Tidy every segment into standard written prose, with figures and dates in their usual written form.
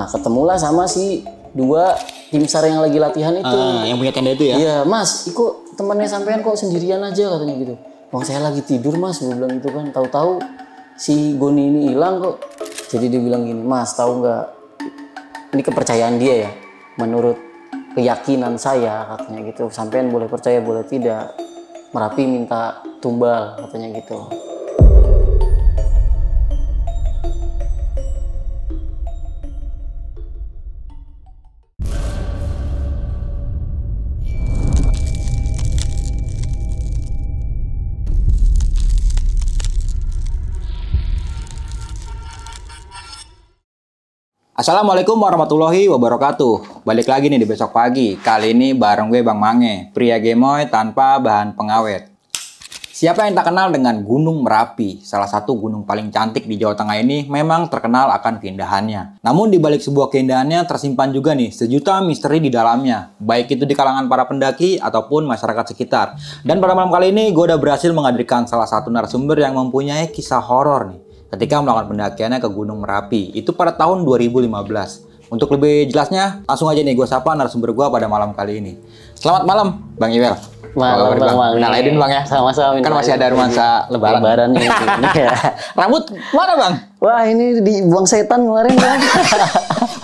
Nah ketemulah sama si dua tim SAR yang lagi latihan itu. Yang punya tenda itu ya? Iya mas, kok temannya sampean kok sendirian aja katanya gitu. Bang saya lagi tidur mas, gue bilang gitu kan. Tahu-tahu si Goni ini hilang kok. Jadi dia bilang gini, mas tahu nggak? Ini kepercayaan dia ya. Menurut keyakinan saya katanya gitu. Sampean boleh percaya boleh tidak. Merapi minta tumbal katanya gitu. Assalamualaikum warahmatullahi wabarakatuh. Balik lagi nih di besok pagi. Kali ini bareng gue Bang Mange, pria gemoy tanpa bahan pengawet. Siapa yang tak kenal dengan Gunung Merapi? Salah satu gunung paling cantik di Jawa Tengah ini memang terkenal akan keindahannya. Namun di balik sebuah keindahannya tersimpan juga nih sejuta misteri di dalamnya. Baik itu di kalangan para pendaki ataupun masyarakat sekitar. Dan pada malam kali ini gue udah berhasil menghadirkan salah satu narasumber yang mempunyai kisah horor nih ketika melakukan pendakiannya ke Gunung Merapi. Itu pada tahun 2015. Untuk lebih jelasnya, langsung aja nih gue sapa narasumber gue pada malam kali ini. Selamat malam, Bang Iwel. Malam, Bang. Kenal Aidin, Bang ya? Sama-sama. Kan masih ada nuansa lebaran nih. Rambut mana, Bang? Wah, ini dibuang setan kemarin, Bang.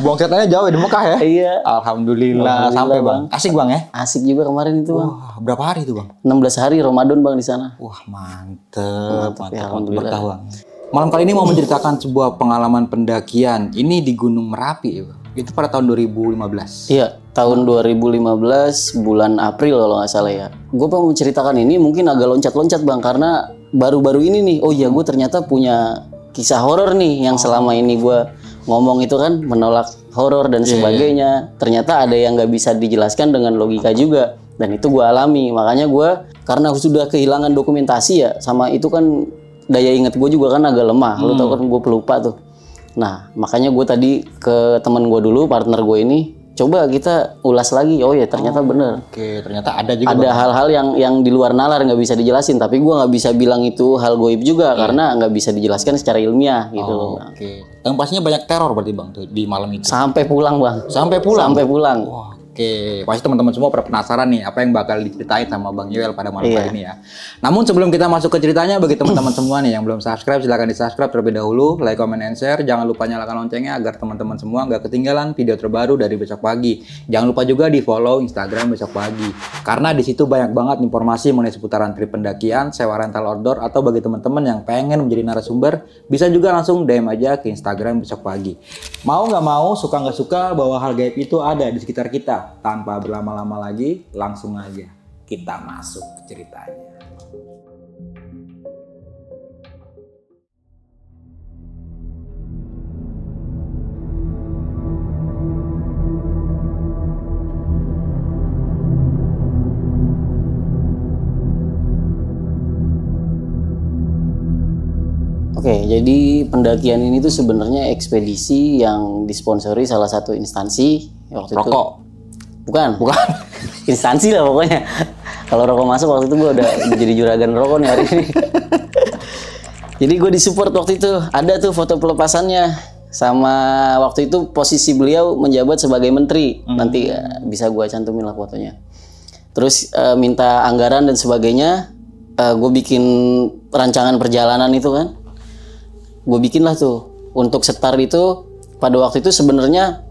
Buang setannya jauh di Mekah ya? Iya. Alhamdulillah sampai, Bang. Asik, Bang ya? Asik juga kemarin itu, Bang. Wah, berapa hari itu, Bang? 16 hari Ramadan, Bang, di sana. Wah, mantep. Ya, alhamdulillah. Bertahun. Malam kali ini mau menceritakan sebuah pengalaman pendakian. Ini di Gunung Merapi ya, Bang. Itu pada tahun 2015. Iya, tahun 2015 bulan April kalau nggak salah ya. Gue mau menceritakan ini mungkin agak loncat-loncat, Bang, karena baru-baru ini nih, oh iya gue ternyata punya kisah horor nih yang selama ini gue ngomong itu kan menolak horor dan sebagainya. Ternyata ada yang nggak bisa dijelaskan dengan logika juga. Dan itu gue alami. Makanya gue karena sudah kehilangan dokumentasi ya, sama itu kan daya ingat gue juga kan agak lemah. Lu tau kan gue pelupa tuh. Nah makanya gue tadi ke teman gue dulu, partner gue ini, coba kita ulas lagi. Oh ya ternyata bener. Oke, ternyata ada juga. Ada hal-hal yang di luar nalar nggak bisa dijelasin. Tapi gue nggak bisa bilang itu hal goib juga karena nggak bisa dijelaskan secara ilmiah gitu loh. Bang. Oke. Yang pastinya banyak teror berarti, Bang, tuh di malam itu. Sampai pulang, Bang. Sampai pulang. Sampai pulang. Wah, oke, pasti teman-teman semua pada penasaran nih apa yang bakal diceritain sama Bang Yoel pada malam kali ini ya. Namun sebelum kita masuk ke ceritanya, bagi teman-teman semua nih yang belum subscribe, silahkan di subscribe terlebih dahulu, like, comment, and share. Jangan lupa nyalakan loncengnya agar teman-teman semua nggak ketinggalan video terbaru dari Besok Pagi. Jangan lupa juga di follow Instagram Besok Pagi, karena di situ banyak banget informasi mengenai seputaran trip pendakian, sewa rental outdoor, atau bagi teman-teman yang pengen menjadi narasumber, bisa juga langsung DM aja ke Instagram Besok Pagi. Mau nggak mau, suka nggak suka, bahwa hal gaib itu ada di sekitar kita. Tanpa berlama-lama lagi, langsung aja kita masuk ke ceritanya. Oke, jadi pendakian ini tuh sebenarnya ekspedisi yang disponsori salah satu instansi waktu itu. Rokok? Bukan. Instansi lah pokoknya. Kalau rokok masuk waktu itu gue udah jadi juragan rokok nih hari ini. Jadi gue disupport waktu itu. Ada tuh foto pelepasannya. Sama waktu itu posisi beliau menjabat sebagai menteri. Nanti bisa gue cantumin lah fotonya. Terus minta anggaran dan sebagainya. Gue bikin rancangan perjalanan itu kan. Gue bikin lah tuh. Untuk setar itu pada waktu itu sebenarnya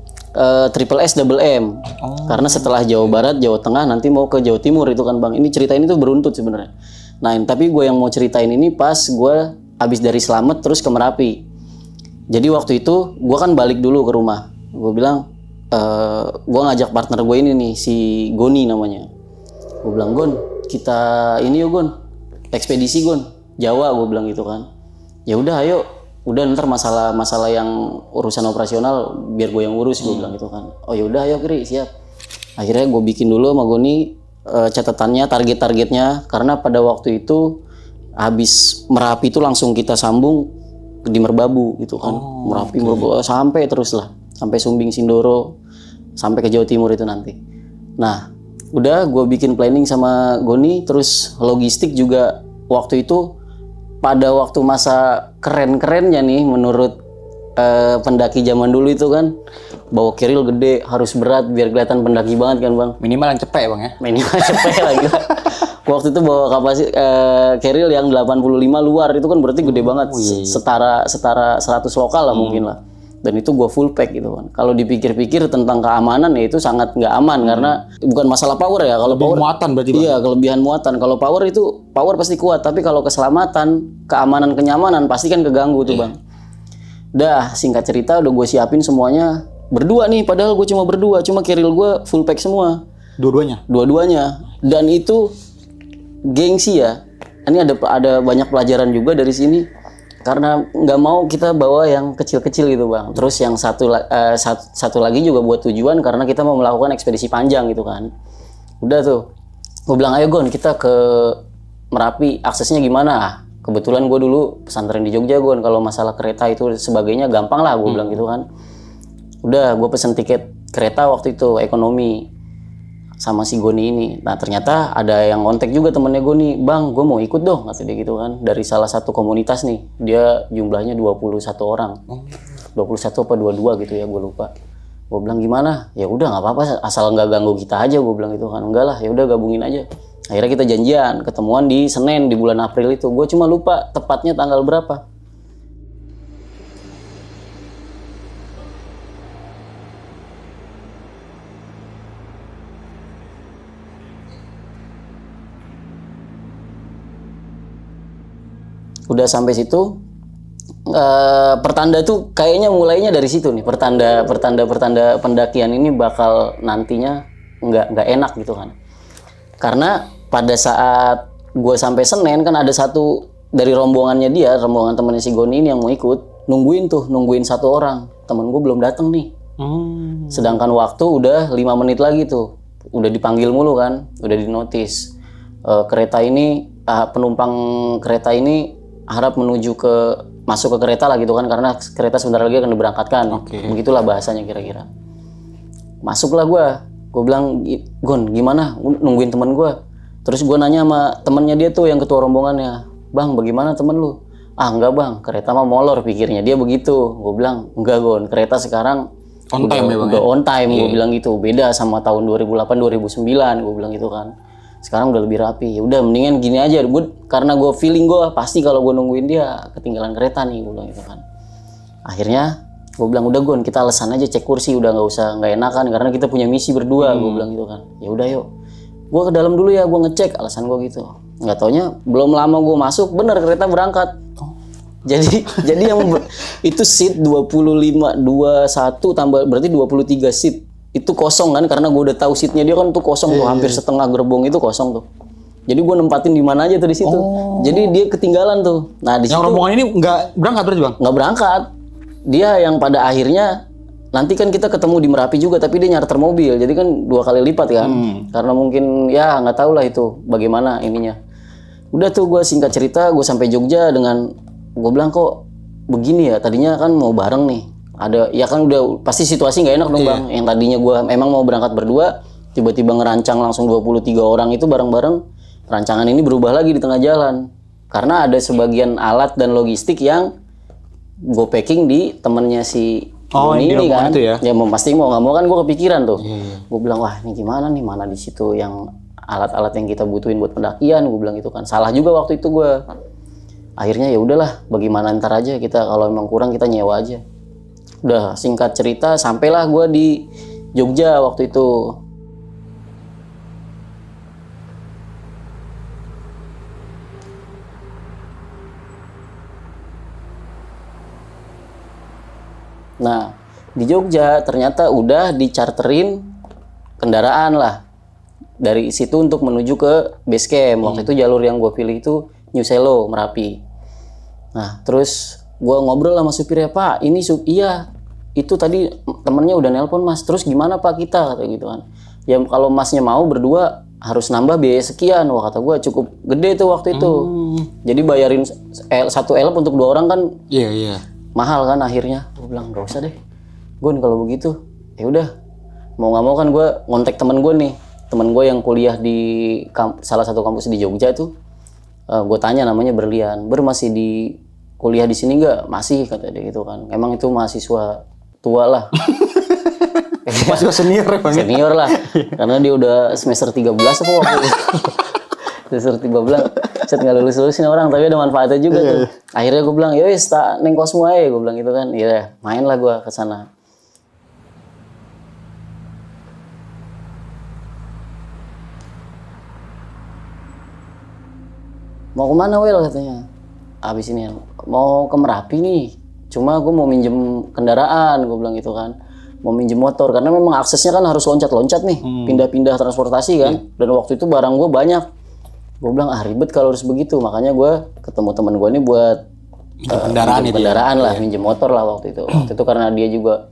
triple S double M. Karena setelah Jawa Barat, Jawa Tengah nanti mau ke Jawa Timur itu kan, Bang. Ini cerita ini tuh beruntut sebenarnya. Nah, tapi gue yang mau ceritain ini pas gue habis dari Slamet terus ke Merapi. Jadi waktu itu gue kan balik dulu ke rumah. Gue bilang gue ngajak partner gue ini nih, si Goni namanya. Gue bilang, Gon, kita ini yuk, Gon. Ekspedisi, Gon. Jawa, gue bilang gitu kan. Ya udah, ayo. Udah ntar masalah yang urusan operasional biar gue yang urus, gue bilang gitu kan. Oh ya udah, ayo Kri, siap. Akhirnya gue bikin dulu sama Goni catatannya, targetnya, karena pada waktu itu habis Merapi itu langsung kita sambung di Merbabu gitu kan. Merapi, Merbabu sampai terus lah, sampai Sumbing, Sindoro, sampai ke Jawa Timur itu nanti. Nah, udah gue bikin planning sama Goni, terus logistik juga waktu itu. Pada waktu masa keren-kerennya nih menurut pendaki zaman dulu itu kan, bawa keril gede, harus berat biar kelihatan pendaki banget kan bang. Minimal yang cepet ya bang ya. Minimal cepet lah gila. Waktu itu bawa kapasitas keril yang 85 luar itu kan berarti gede banget, setara 100 lokal lah mungkin lah. Dan itu gue full pack gitu kan. Kalau dipikir-pikir tentang keamanan ya itu sangat nggak aman karena bukan masalah power ya. Kalau power muatan berarti bang. Iya, kelebihan muatan. Kalau power itu power pasti kuat, tapi kalau keselamatan, keamanan, kenyamanan pasti kan keganggu tuh bang. Dah singkat cerita udah gue siapin semuanya berdua nih. Padahal gue cuma berdua, cuma keril gue full pack semua. Dua-duanya. Dan itu gengsi ya. Ini ada banyak pelajaran juga dari sini. Karena nggak mau kita bawa yang kecil-kecil gitu bang. Terus yang satu lagi juga buat tujuan karena kita mau melakukan ekspedisi panjang gitu kan. Udah tuh, gue bilang ayo Gon kita ke Merapi, aksesnya gimana? Kebetulan gue dulu pesantren di Jogja Gon, kalau masalah kereta itu sebagainya gampang lah gue bilang gitu kan. Udah, gue pesen tiket kereta waktu itu ekonomi sama si Goni ini. Nah ternyata ada yang kontak juga temennya Goni, bang gue mau ikut dong kata dia gitu kan, dari salah satu komunitas nih, dia jumlahnya 21 orang, 21 apa 22 gitu ya gue lupa. Gue bilang gimana, ya udah nggak apa-apa asal nggak ganggu kita aja, gue bilang gitu kan. Enggak lah, ya udah gabungin aja. Akhirnya kita janjian ketemuan di Senin di bulan April itu, gue cuma lupa tepatnya tanggal berapa. Udah sampai situ, pertanda tuh kayaknya mulainya dari situ nih. Pertanda pendakian ini bakal nantinya nggak enak gitu kan. Karena pada saat gue sampai Senen kan ada satu dari rombongannya dia, rombongan temennya si Goni ini yang mau ikut, nungguin satu orang. Temen gue belum datang nih. Sedangkan waktu udah 5 menit lagi tuh, udah dipanggil mulu kan, udah dinotis. Kereta ini, penumpang kereta ini harap menuju masuk ke kereta lah gitu kan, karena kereta sebentar lagi akan diberangkatkan. Begitulah bahasanya kira-kira. Masuklah gue bilang Gon gimana, nungguin temen gue. Terus gue nanya sama temennya dia tuh yang ketua rombongannya, bang bagaimana temen lu? Enggak bang, kereta mah molor pikirnya dia begitu. Gue bilang enggak Gon, kereta sekarang on time udah on time. Gue bilang gitu, beda sama tahun 2008 2009 gue bilang gitu kan. Sekarang udah lebih rapi. Ya udah mendingan gini aja. Karena gue feeling gue pasti kalau gue nungguin dia ketinggalan kereta nih, gue bilang gitu kan. Akhirnya gue bilang udah Gon, kita alasan aja cek kursi, udah nggak enakan karena kita punya misi berdua. Gue bilang gitu kan. Ya udah yuk. Gue ke dalam dulu ya, gue ngecek, alasan gue gitu. Nggak taunya belum lama gue masuk, bener kereta berangkat. Jadi yang itu seat 25 21 tambah berarti 23 seat. Itu kosong kan, karena gue udah tahu seatnya dia kan tuh kosong tuh, hampir setengah gerbong itu kosong tuh. Jadi gue nempatin di mana aja tuh di situ. Jadi dia ketinggalan tuh. Nah di situ. Yang rombongan ini nggak berangkat berarti bang? Nggak berangkat. Dia yang pada akhirnya nanti kan kita ketemu di Merapi juga, tapi dia nyarter mobil. Jadi kan 2 kali lipat kan. Karena mungkin ya nggak tahu lah itu bagaimana ininya. Udah tuh gue singkat cerita, gue sampai Jogja dengan gue bilang kok begini ya. Tadinya kan mau bareng nih. Ada ya kan udah pasti situasi nggak enak dong bang. Yang tadinya gue emang mau berangkat berdua, tiba-tiba ngerancang langsung 23 orang itu bareng-bareng. Rancangan ini berubah lagi di tengah jalan karena ada sebagian alat dan logistik yang gue packing di temennya si ini kan. Ya pasti mau nggak mau kan gue kepikiran tuh. Gue bilang wah ini gimana nih, mana di situ yang alat-alat yang kita butuhin buat pendakian. Gue bilang itu kan salah juga waktu itu gue. Akhirnya ya udahlah, bagaimana ntar aja kita, kalau emang kurang kita nyewa aja. Udah singkat cerita sampailah gue di Jogja waktu itu. Nah di Jogja ternyata udah dicharterin kendaraan lah dari situ untuk menuju ke base camp. Waktu itu jalur yang gue pilih itu New Selo Merapi. Nah terus gue ngobrol sama supirnya, Pak ini iya itu tadi temennya udah nelpon mas, terus gimana Pak kita, kata gitu kan. Ya kalau masnya mau berdua harus nambah biaya sekian. Wah kata gue cukup gede tuh waktu itu. Jadi bayarin satu elep untuk 2 orang kan mahal kan. Akhirnya gue bilang gak usah deh Gon kalau begitu. Ya udah mau nggak mau kan gue ngontek temen gue nih, temen gue yang kuliah di salah satu kampus di Jogja tuh. Gue tanya namanya Berlian, masih di kuliah di sini nggak? Masih kata dia gitu kan. Emang itu mahasiswa tua lah. Pas gue senior ya Bang. Senior lah. Karena dia udah semester 13 apa waktu itu. Semester 13. Set nggak lulus-lulusin orang, tapi ada manfaatnya juga tuh. Akhirnya gue bilang, yowis tak neng kosmo aja, gue bilang gitu kan. Iya, main lah gue ke sana. Mau kemana Wel katanya? Abis ini mau ke Merapi nih. Cuma gue mau minjem kendaraan, gue bilang gitu kan. Mau minjem motor karena memang aksesnya kan harus loncat-loncat nih, pindah-pindah transportasi kan. Dan waktu itu barang gue banyak. Gue bilang ribet kalau harus begitu. Makanya gue ketemu teman gue ini buat kendaraan lah, minjem motor lah waktu itu. Waktu itu karena dia juga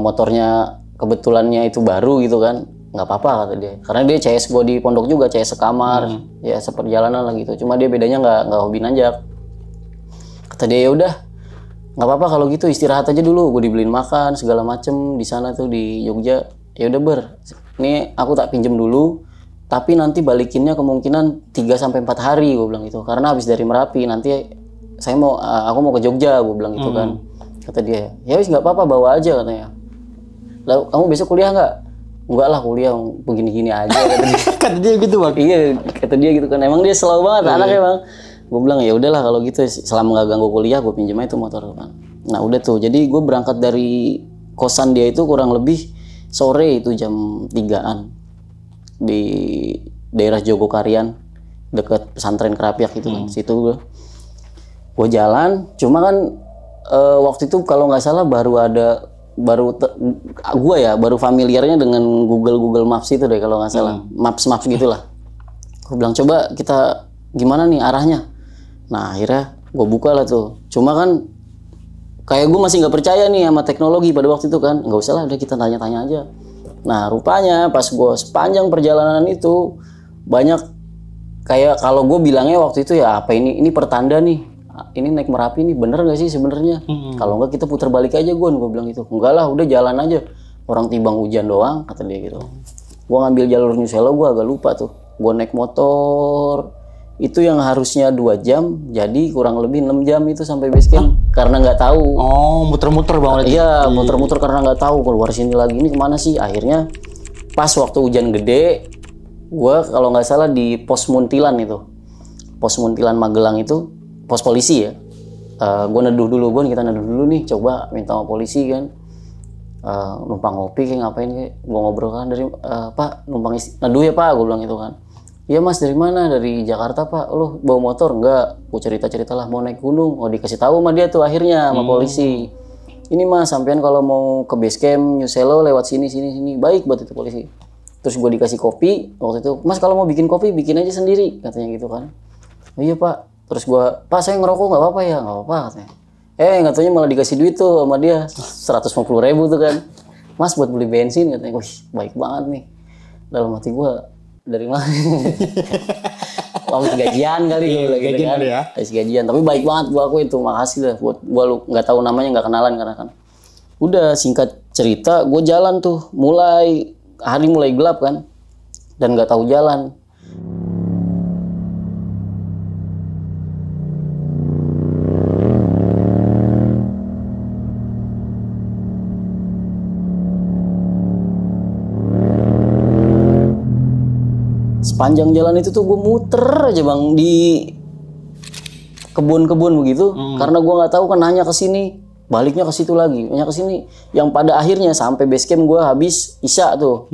motornya kebetulannya itu baru gitu kan. Nggak apa-apa kata dia, karena dia CS gue di pondok juga, CS sekamar, ya seperjalanan lah gitu. Cuma dia bedanya nggak hobi nanjak. Kata dia ya udah, nggak apa-apa kalau gitu istirahat aja dulu. Gue dibeliin makan segala macem di sana tuh di Jogja. Ya udah ini aku tak pinjem dulu, tapi nanti balikinnya kemungkinan 3-4 hari gue bilang gitu. Karena habis dari Merapi nanti aku mau ke Jogja gue bilang gitu kan. Kata dia, ya wis nggak apa-apa bawa aja katanya. Lalu kamu besok kuliah nggak? Enggak lah kuliah begini-gini aja kata dia. Kata dia gitu Bang. Iya, kata dia gitu kan. Emang dia selalu banget anaknya Bang. Gue bilang ya udahlah kalau gitu selama nggak ganggu kuliah gue pinjem aja itu motor kan. Nah udah tuh. Jadi gue berangkat dari kosan dia itu kurang lebih sore itu jam 3-an di daerah Jogokarian dekat pesantren Kerapiak gitu kan. Situ gue jalan. Cuma kan waktu itu kalau nggak salah baru familiarnya dengan Google Maps itu deh kalau nggak salah. Maps gitulah. Gue bilang coba kita gimana nih arahnya. Nah akhirnya gue buka lah tuh. Cuma kan kayak gue masih nggak percaya nih sama teknologi pada waktu itu kan. Nggak usah lah, udah kita tanya-tanya aja. Nah rupanya pas gue sepanjang perjalanan itu banyak kayak kalau gue bilangnya waktu itu ya apa ini pertanda nih. Ini naik Merapi nih bener gak sih sebenarnya? Kalau enggak kita putar balik aja gue bilang gitu. Enggak lah udah jalan aja. Orang timbang hujan doang kata dia gitu. Gue ngambil jalur New Selo, gue agak lupa tuh. Gue naik motor itu yang harusnya 2 jam jadi kurang lebih 6 jam itu sampai base camp. Karena nggak tahu. Oh muter-muter Bang. Iya muter-muter karena nggak tahu keluar sini lagi ini kemana sih. Akhirnya pas waktu hujan gede gue kalau nggak salah di pos Muntilan itu. Pos Muntilan Magelang itu pos polisi ya. Gue neduh dulu, kita neduh dulu nih, coba minta sama polisi kan. Numpang ngopi kayak ngapain kayak. Gue ngobrol kan dari Pak, numpang neduh ya Pak, gue bilang gitu kan. Iya Mas, dari mana? Dari Jakarta Pak. Lo bawa motor? Enggak. Gue cerita lah mau naik gunung. Oh dikasih tahu sama dia tuh akhirnya sama polisi. Ini Mas, sampean kalau mau ke base camp New Selo lewat sini. Baik buat itu polisi. Terus gue dikasih kopi waktu itu. Mas kalau mau bikin kopi bikin aja sendiri katanya gitu kan. Oh, iya Pak. Terus gue, Pak saya ngerokok nggak apa-apa ya? Nggak apa-apa katanya. Nggak taunya malah dikasih duit tuh sama dia 150.000 tuh kan. Mas buat beli bensin katanya. Wih baik banget nih. Dalam hati gue dari mana? Waktu gajian kali gue lagi gajian kan. ya. Gajian. Tapi baik banget gue aku itu. Makasih lah. Buat gue nggak tahu namanya nggak kenalan karena kan. Udah singkat cerita gue jalan tuh. Hari mulai gelap kan. Dan nggak tahu jalan. Sepanjang jalan itu tuh gue muter aja Bang di kebun-kebun begitu. Karena gue nggak tahu kan nanya ke sini, baliknya ke situ lagi, nanya ke sini. Yang pada akhirnya sampai base camp gue habis Isya tuh.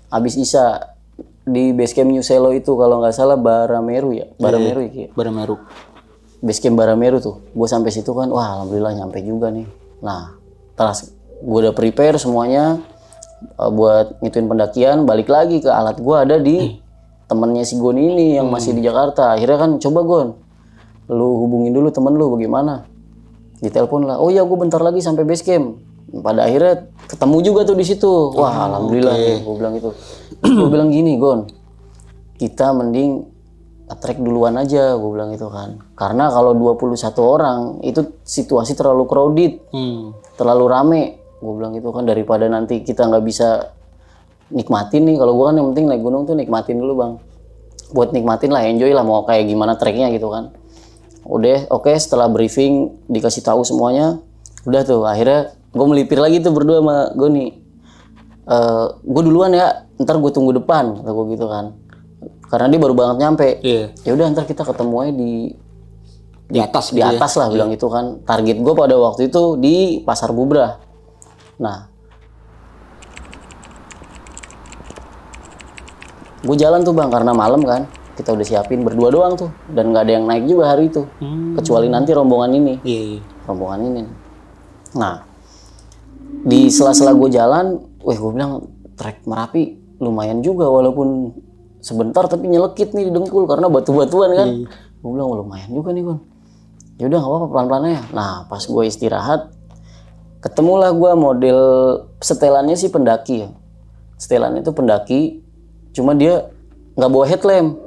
Habis Isya di base camp New Selo itu kalau nggak salah Barameru ya. Barameru ya. Barameru. Base camp Barameru tuh. Gue sampai situ kan, wah alhamdulillah nyampe juga nih. Nah, terus gue udah prepare semuanya buat ngituin pendakian. Balik lagi ke alat gue ada di temennya si Gon ini yang masih di Jakarta. Akhirnya kan coba Gon, lu hubungin dulu temen lu bagaimana. Ditelepon lah. Oh iya gue bentar lagi sampai base camp. Pada akhirnya ketemu juga tuh di situ. Wah alhamdulillah nih gue bilang gitu. Gue bilang gini Gon, kita mending trek duluan aja gue bilang itu kan. Karena kalau 21 orang itu situasi terlalu crowded, terlalu rame. Gue bilang gitu kan daripada nanti kita nggak bisa nikmatin nih. Kalau gue kan yang penting naik gunung tuh nikmatin dulu Bang. Buat nikmatin lah, enjoy lah mau kayak gimana treknya gitu kan. Udah oke, setelah briefing dikasih tahu semuanya. Udah tuh akhirnya gue melipir lagi tuh berdua sama Goni. gue duluan ya, ntar gue tunggu depan, kata gue gitu kan. Karena dia baru banget nyampe. Iya. Ya udah ntar kita ketemu aja Di atas di atas lah bilang itu kan. Target gue pada waktu itu di Pasar Bubrah. Nah, gue jalan tuh bang karena malam kan. Kita udah siapin berdua doang tuh dan nggak ada yang naik juga hari itu. Kecuali nanti rombongan ini. Iya. Rombongan ini. Nah, di sela-sela gue jalan, gue bilang trek Merapi lumayan juga walaupun sebentar tapi nyelekit nih di dengkul karena batu-batuan kan. Gue bilang lumayan juga nih Gun. Ya udah nggak apa-apa pelan-pelan aja. Nah pas gue istirahat, ketemulah gue model setelannya sih pendaki ya. Setelan itu pendaki, cuma dia nggak bawa headlamp,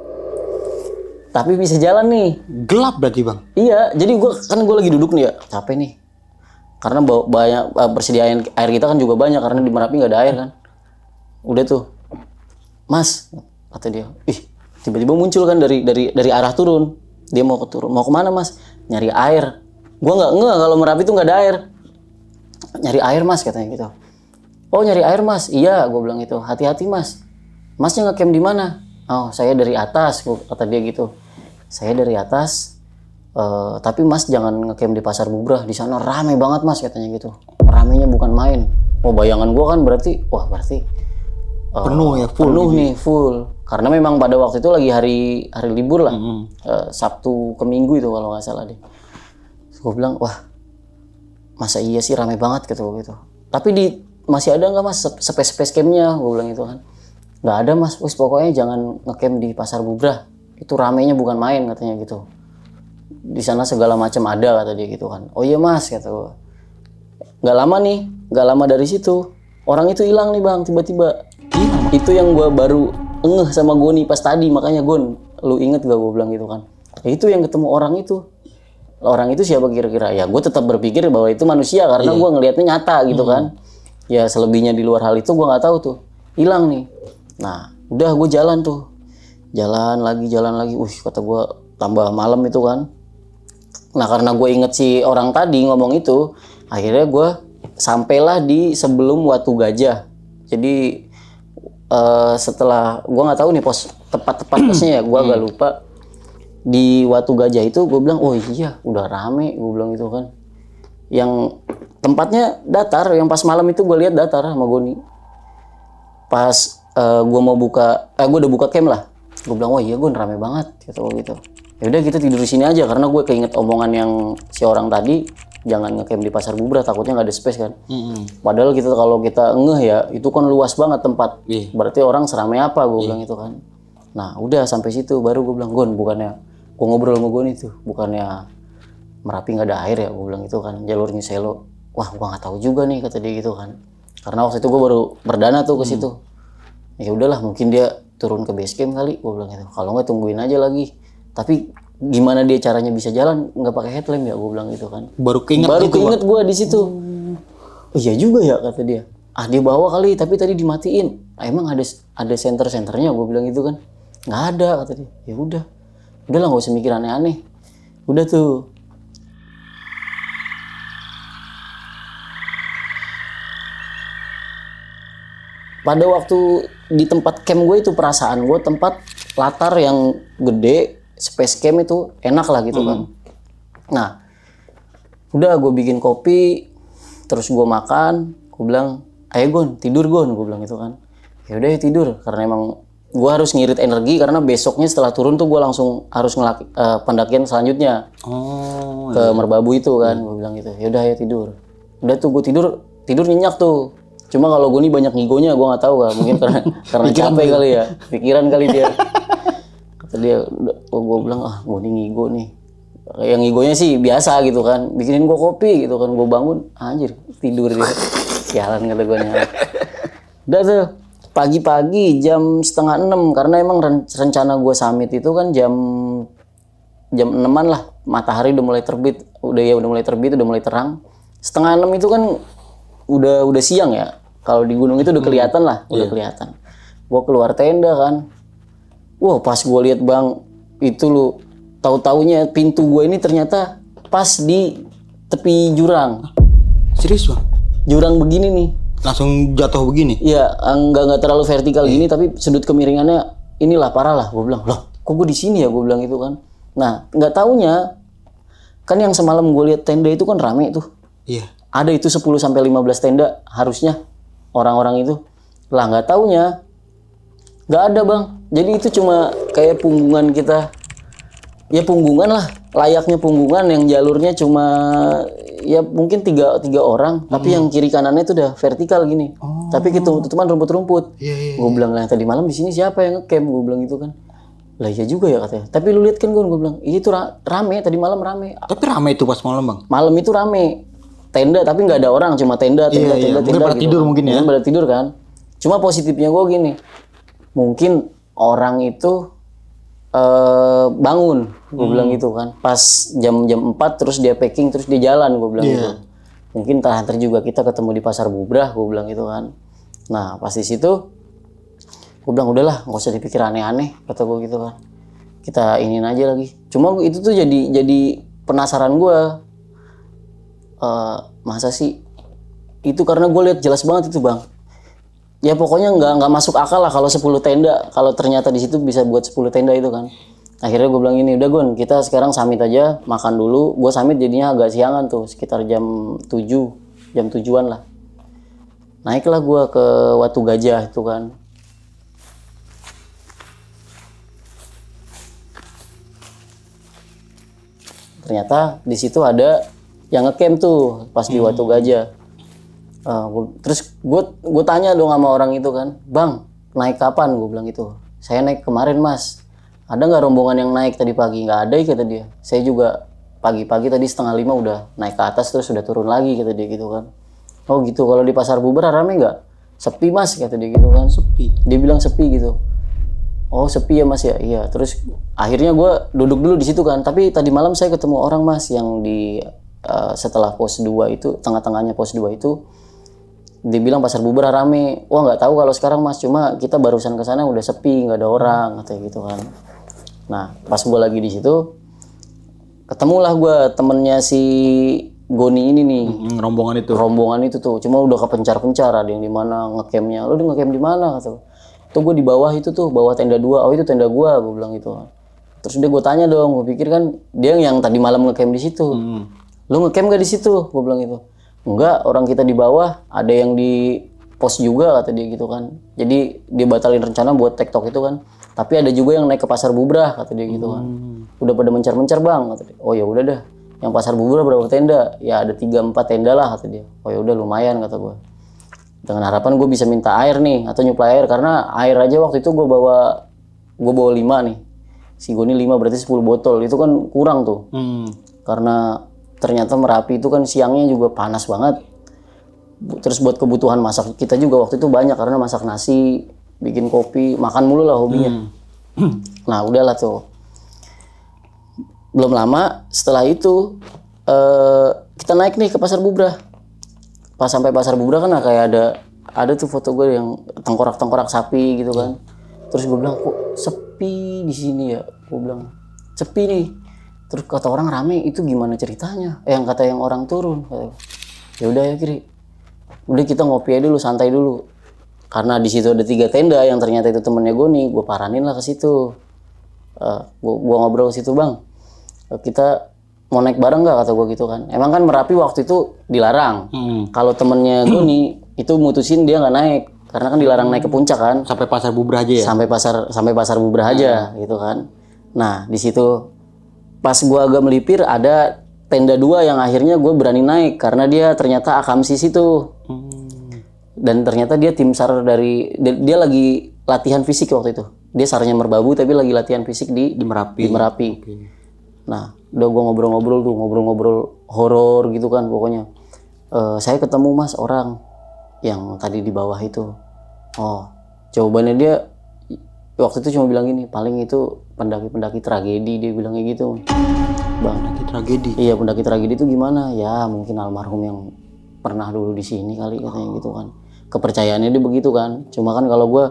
tapi bisa jalan nih. Gelap berarti bang? Iya, jadi gue lagi duduk nih ya, capek nih. Karena banyak persediaan air kita kan juga banyak karena di Merapi nggak ada air kan. Udah tuh, Mas, kata dia, tiba-tiba muncul kan dari arah turun. Dia mau kemana Mas? Nyari air. Gua nggak kalau Merapi tuh nggak ada air. Nyari air Mas katanya gitu. Oh nyari air Mas? Iya, gue bilang gitu. Hati-hati Mas. Masnya ngecamp di mana? Oh saya dari atas, kata dia gitu. Saya dari atas. Tapi Mas jangan ngecamp di Pasar Bubrah. Di sana rame banget Mas katanya gitu. Ramenya bukan main. Oh bayangan gua kan berarti penuh ya, full. Penuh nih, full. Karena memang pada waktu itu lagi hari libur lah. Sabtu ke Minggu itu kalau nggak salah deh. Gue bilang, wah masa iya sih rame banget gitu. Tapi masih ada nggak Mas space campnya? Gue bilang gitu kan. Nggak ada Mas, pokoknya jangan ngecamp di Pasar Bubrah. Itu ramenya bukan main katanya gitu. Di sana segala macam ada kata dia gitu kan. Oh iya Mas kata gue. Nggak lama dari situ orang itu hilang nih bang tiba-tiba. Itu yang gue baru ngeh sama Goni pas tadi, makanya Gon, lu inget gak gue bilang gitu kan. Itu yang ketemu orang itu siapa kira-kira? Ya gue tetap berpikir bahwa itu manusia karena gue ngelihatnya nyata gitu kan. Ya selebihnya di luar hal itu gue nggak tahu tuh. Hilang nih. Nah udah gue jalan lagi. Kata gue tambah malam itu kan. Nah karena gue inget si orang tadi ngomong itu, akhirnya gue sampailah di sebelum Watu Gajah. Jadi setelah gue nggak tahu nih tepat posnya ya, gue agak lupa. Di Watu Gajah itu gue bilang, oh iya udah rame, gue bilang gitu kan. Yang tempatnya datar, yang pas malam itu gue lihat datar sama Goni. Pas gue udah buka camp lah. Gue bilang, oh iya Gon rame banget gitu. Ya udah kita tidur di sini aja karena gue keinget omongan yang si orang tadi, jangan ngecamp di Pasar Bubrah takutnya nggak ada space kan. Padahal kalau kita ngeh ya itu kan luas banget tempat. Berarti orang seramai apa gue bilang itu kan. Nah udah sampai situ baru gue bilang, Gon bukannya gue ngobrol sama Gon itu bukannya Merapi nggak ada air ya, gue bilang itu kan, jalurnya Selo. Wah gue nggak tahu juga nih kata dia gitu kan. Karena waktu itu gue baru perdana tuh ke situ. Ya udahlah mungkin dia turun ke base camp kali, gue bilang gitu. Kalau nggak tungguin aja lagi. Tapi gimana dia caranya bisa jalan nggak pakai headlamp ya, gue bilang gitu kan. Baru keinget gue di situ. Oh iya juga ya kata dia. Dia bawa kali tapi tadi dimatiin. Emang ada senternya, gue bilang gitu kan. Nggak ada kata dia. Ya udahlah nggak usah mikir aneh-aneh. Udah tuh. Pada waktu di tempat camp gue itu perasaan gue tempat latar yang gede, space camp itu enak lah gitu kan. Nah, udah gue bikin kopi, terus gue makan, gue bilang, ayo Gon, tidur Gon, gue bilang gitu kan. Ya udah ya tidur, karena emang gue harus ngirit energi karena besoknya setelah turun tuh gue langsung harus pendakian selanjutnya ke Merbabu itu kan, gue bilang gitu. Ya udah ya tidur. Udah tuh gue tidur nyenyak tuh. Cuma kalau gue nih banyak ngigonya, gue nggak tahu kan, mungkin karena capek kali ya, pikiran kali dia. Kata dia, gue bilang gue nih ngigo nih. Yang ngigonya sih biasa gitu kan, bikinin gue kopi gitu kan, gue bangun, anjir tidur dia. Jalan kata gue nya. Udah tuh pagi-pagi jam 5:30 karena emang rencana gue summit itu kan jam 6-an lah, matahari udah mulai terbit, udah mulai terang. 5:30 itu kan udah siang ya. Kalau di gunung itu udah kelihatan lah, udah kelihatan. Gue keluar tenda kan. Wah, pas gue lihat bang, itu lu tahu-taunya pintu gue ini ternyata pas di tepi jurang. Serius bang? Jurang begini nih. langsung jatuh begini. Iya, nggak terlalu vertikal gini, tapi sudut kemiringannya inilah parah lah. Gue bilang, loh, kok gue di sini ya? Gue bilang gitu kan. Nah, nggak taunya kan yang semalam gue lihat tenda itu kan rame tuh. Iya. Ada itu 10 sampai 15 tenda harusnya orang-orang itu. Lah nggak taunya nggak ada, Bang. Jadi itu cuma kayak punggungan kita. Ya punggungan lah, layaknya punggungan yang jalurnya cuma ya mungkin tiga orang, tapi yang kiri kanannya itu udah vertikal gini. Tapi tutupan rumput-rumput. Gue bilang lah tadi malam di sini siapa yang ngecamp? Gue bilang gitu kan. Lah iya juga ya katanya. Tapi lu lihat kan gue bilang, iya itu rame tadi malam rame. Tapi rame itu pas malam, Bang. Malam itu rame. Tenda tapi nggak ada orang, cuma tenda Mungkin pada gitu. tidur mungkin ya. Mungkin pada tidur kan. Cuma positifnya gue gini. Mungkin orang itu bangun, gue bilang gitu kan. Pas jam 4 terus dia packing terus dia jalan, gue bilang gitu. Mungkin terakhir juga kita ketemu di Pasar Bubrah, gue bilang gitu kan. Nah, pas di situ gue bilang udahlah, nggak usah dipikir aneh-aneh, kata gue gitu kan. Kita iniin aja lagi. Cuma itu tuh jadi penasaran gue. Masa sih? Itu karena gue lihat jelas banget itu, Bang. Ya pokoknya nggak masuk akal lah kalau 10 tenda. Kalau ternyata di situ bisa buat 10 tenda itu kan. Akhirnya gue bilang ini, udah Gun, kita sekarang summit aja, makan dulu. Gue summit jadinya agak siangan tuh, sekitar jam 7-an lah. Naiklah gue ke Watu Gajah itu kan. Ternyata di situ ada yang ngecamp tuh pas di Watu Gajah. Terus gue tanya dong sama orang itu kan, Bang, naik kapan? Gue bilang gitu. Saya naik kemarin, Mas. Ada nggak rombongan yang naik tadi pagi? Nggak ada, kata dia. Saya juga pagi-pagi tadi 4:30 udah naik ke atas terus udah turun lagi, kata dia gitu kan. Oh gitu. Kalau di Pasar Bubrah rame nggak? Sepi, Mas, kata dia gitu kan. Sepi. Dia bilang sepi gitu. Oh sepi ya, Mas ya. Iya. Terus akhirnya gue duduk dulu di situ kan. Tapi tadi malam saya ketemu orang, Mas, yang di setelah pos 2 itu, tengah-tengahnya pos 2 itu, dia bilang Pasar Bubrah rame. Wah nggak tahu kalau sekarang, Mas, cuma kita barusan ke sana udah sepi, nggak ada orang, katanya gitu kan. Nah pas gue lagi di situ, ketemulah gue temennya si Goni ini nih. Rombongan itu tuh, cuma udah kepencar-pencar, ada yang di mana ngecampnya. Lo udah ngecamp di mana? Kata tuh gue di bawah itu tuh, bawah tenda 2. Oh itu tenda gue bilang gitu. Terus dia gue tanya dong, gue pikir kan dia yang tadi malam ngecamp di situ. Lo ngecamp gak di situ? Gue bilang gitu. Enggak, orang kita di bawah, ada yang di pos juga, kata dia gitu kan. Jadi dia batalin rencana buat TikTok itu kan. Tapi ada juga yang naik ke Pasar Bubrah, kata dia gitu kan. Udah pada mencar-mencar, Bang, kata dia. Oh ya udah dah. Yang Pasar Bubrah berapa tenda? Ya ada 3-4 tenda lah, kata dia. Oh ya udah lumayan, kata gue. Dengan harapan gue bisa minta air nih atau nyuplai air, karena air aja waktu itu gue bawa 5 nih. Si Goni 5 berarti 10 botol. Itu kan kurang tuh. Karena ternyata Merapi itu kan siangnya juga panas banget. Terus buat kebutuhan masak kita juga waktu itu banyak, karena masak nasi, bikin kopi, makan mulu lah hobinya. Nah udahlah tuh. Belum lama setelah itu kita naik nih ke Pasar Bubrah. Pas sampai Pasar Bubrah kan kayak ada tuh foto gue yang tengkorak-tengkorak sapi gitu kan. Terus gue bilang, kok sepi di sini ya? Gue bilang sepi nih. Terus kata orang rame, itu gimana ceritanya? Yang kata yang orang turun. Ya udah ya Kiri. Udah kita ngopi aja dulu, santai dulu. Karena di situ ada 3 tenda yang ternyata itu temennya Goni, gue paranin lah ke situ. Gue ngobrol ke situ, Bang. Kita mau naik bareng nggak, kata gue gitu kan. Emang kan Merapi waktu itu dilarang. Kalau temennya Goni itu mutusin dia nggak naik, karena kan dilarang naik ke puncak kan. Sampai Pasar Bubrah aja ya? Sampai Pasar Bubrah aja gitu kan. Nah di situ pas gue agak melipir, ada tenda 2 yang akhirnya gue berani naik karena dia ternyata Akamsis itu. Dan ternyata dia tim SAR dia lagi latihan fisik waktu itu. Dia SARnya Merbabu tapi lagi latihan fisik di Merapi. Okay. Nah, udah gue ngobrol horor gitu kan pokoknya. Saya ketemu, Mas, orang yang tadi di bawah itu. Oh, jawabannya dia waktu itu cuma bilang gini, paling itu pendaki-pendaki tragedi, dia bilangnya gitu. Bang, pendaki tragedi? Iya, pendaki tragedi itu gimana? Ya mungkin almarhum yang pernah dulu di sini kali, katanya gitu kan. Kepercayaannya dia begitu kan. Cuma kan kalau gue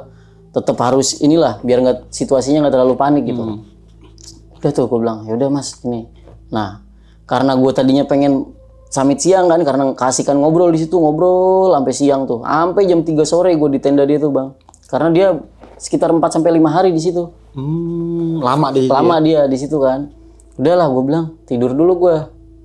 tetap harus inilah, biar nggak situasinya nggak terlalu panik gitu. Udah tuh gue bilang, ya udah Mas ini. Nah, karena gue tadinya pengen summit siang kan, karena kasihkan ngobrol di situ, ngobrol sampai siang tuh. Sampai jam 3 sore gue di tenda dia tuh, Bang. Karena dia sekitar 4 sampai 5 hari di situ. Lama di Lama dia di situ kan. Udahlah gue bilang, tidur dulu gue.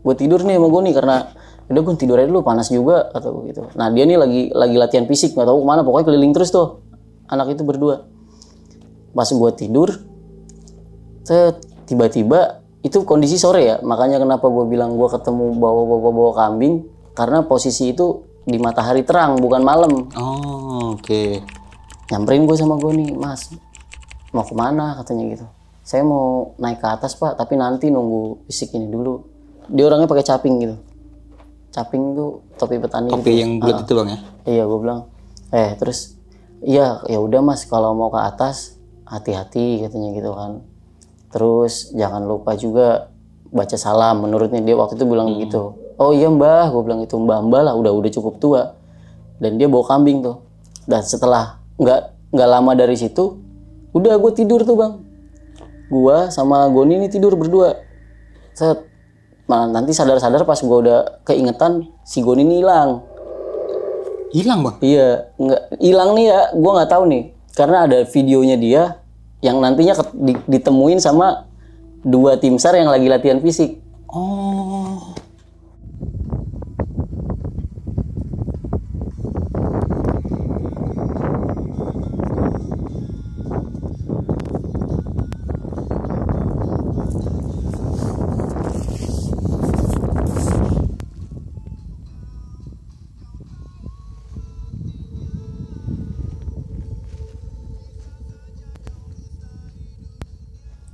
Gue tidur nih sama gue nih karena udah gue tidur aja dulu, panas juga kata gue gitu. Nah, dia nih lagi latihan fisik, nggak tahu kemana, pokoknya keliling terus tuh. Anak itu berdua. Pas gue tidur, tiba-tiba itu kondisi sore ya, makanya kenapa gue bilang gue ketemu bawa kambing, karena posisi itu di matahari terang bukan malam. Oh, oke. Nyamperin gue sama gue nih, Mas mau kemana katanya gitu. Saya mau naik ke atas Pak, tapi nanti nunggu fisik ini dulu. Dia orangnya pakai caping gitu. Caping itu topi petani. Topi gitu. yang bulat itu Bang ya? Iya, gue bilang. Terus iya ya udah Mas, kalau mau ke atas hati-hati katanya gitu kan. Terus jangan lupa juga baca salam, menurutnya dia waktu itu bilang begitu. Oh iya Mbah, gue bilang itu Mbah lah udah cukup tua. Dan dia bawa kambing tuh. Dan setelah nggak lama dari situ, udah gue tidur tuh Bang. Gua sama Goni ini tidur berdua. Malah nanti sadar-sadar pas gue udah keingetan si Goni ini hilang. Hilang Bang? Iya, nggak hilang nih ya, gue nggak tahu nih. Karena ada videonya dia yang nantinya ditemuin sama 2 tim SAR yang lagi latihan fisik. Oh.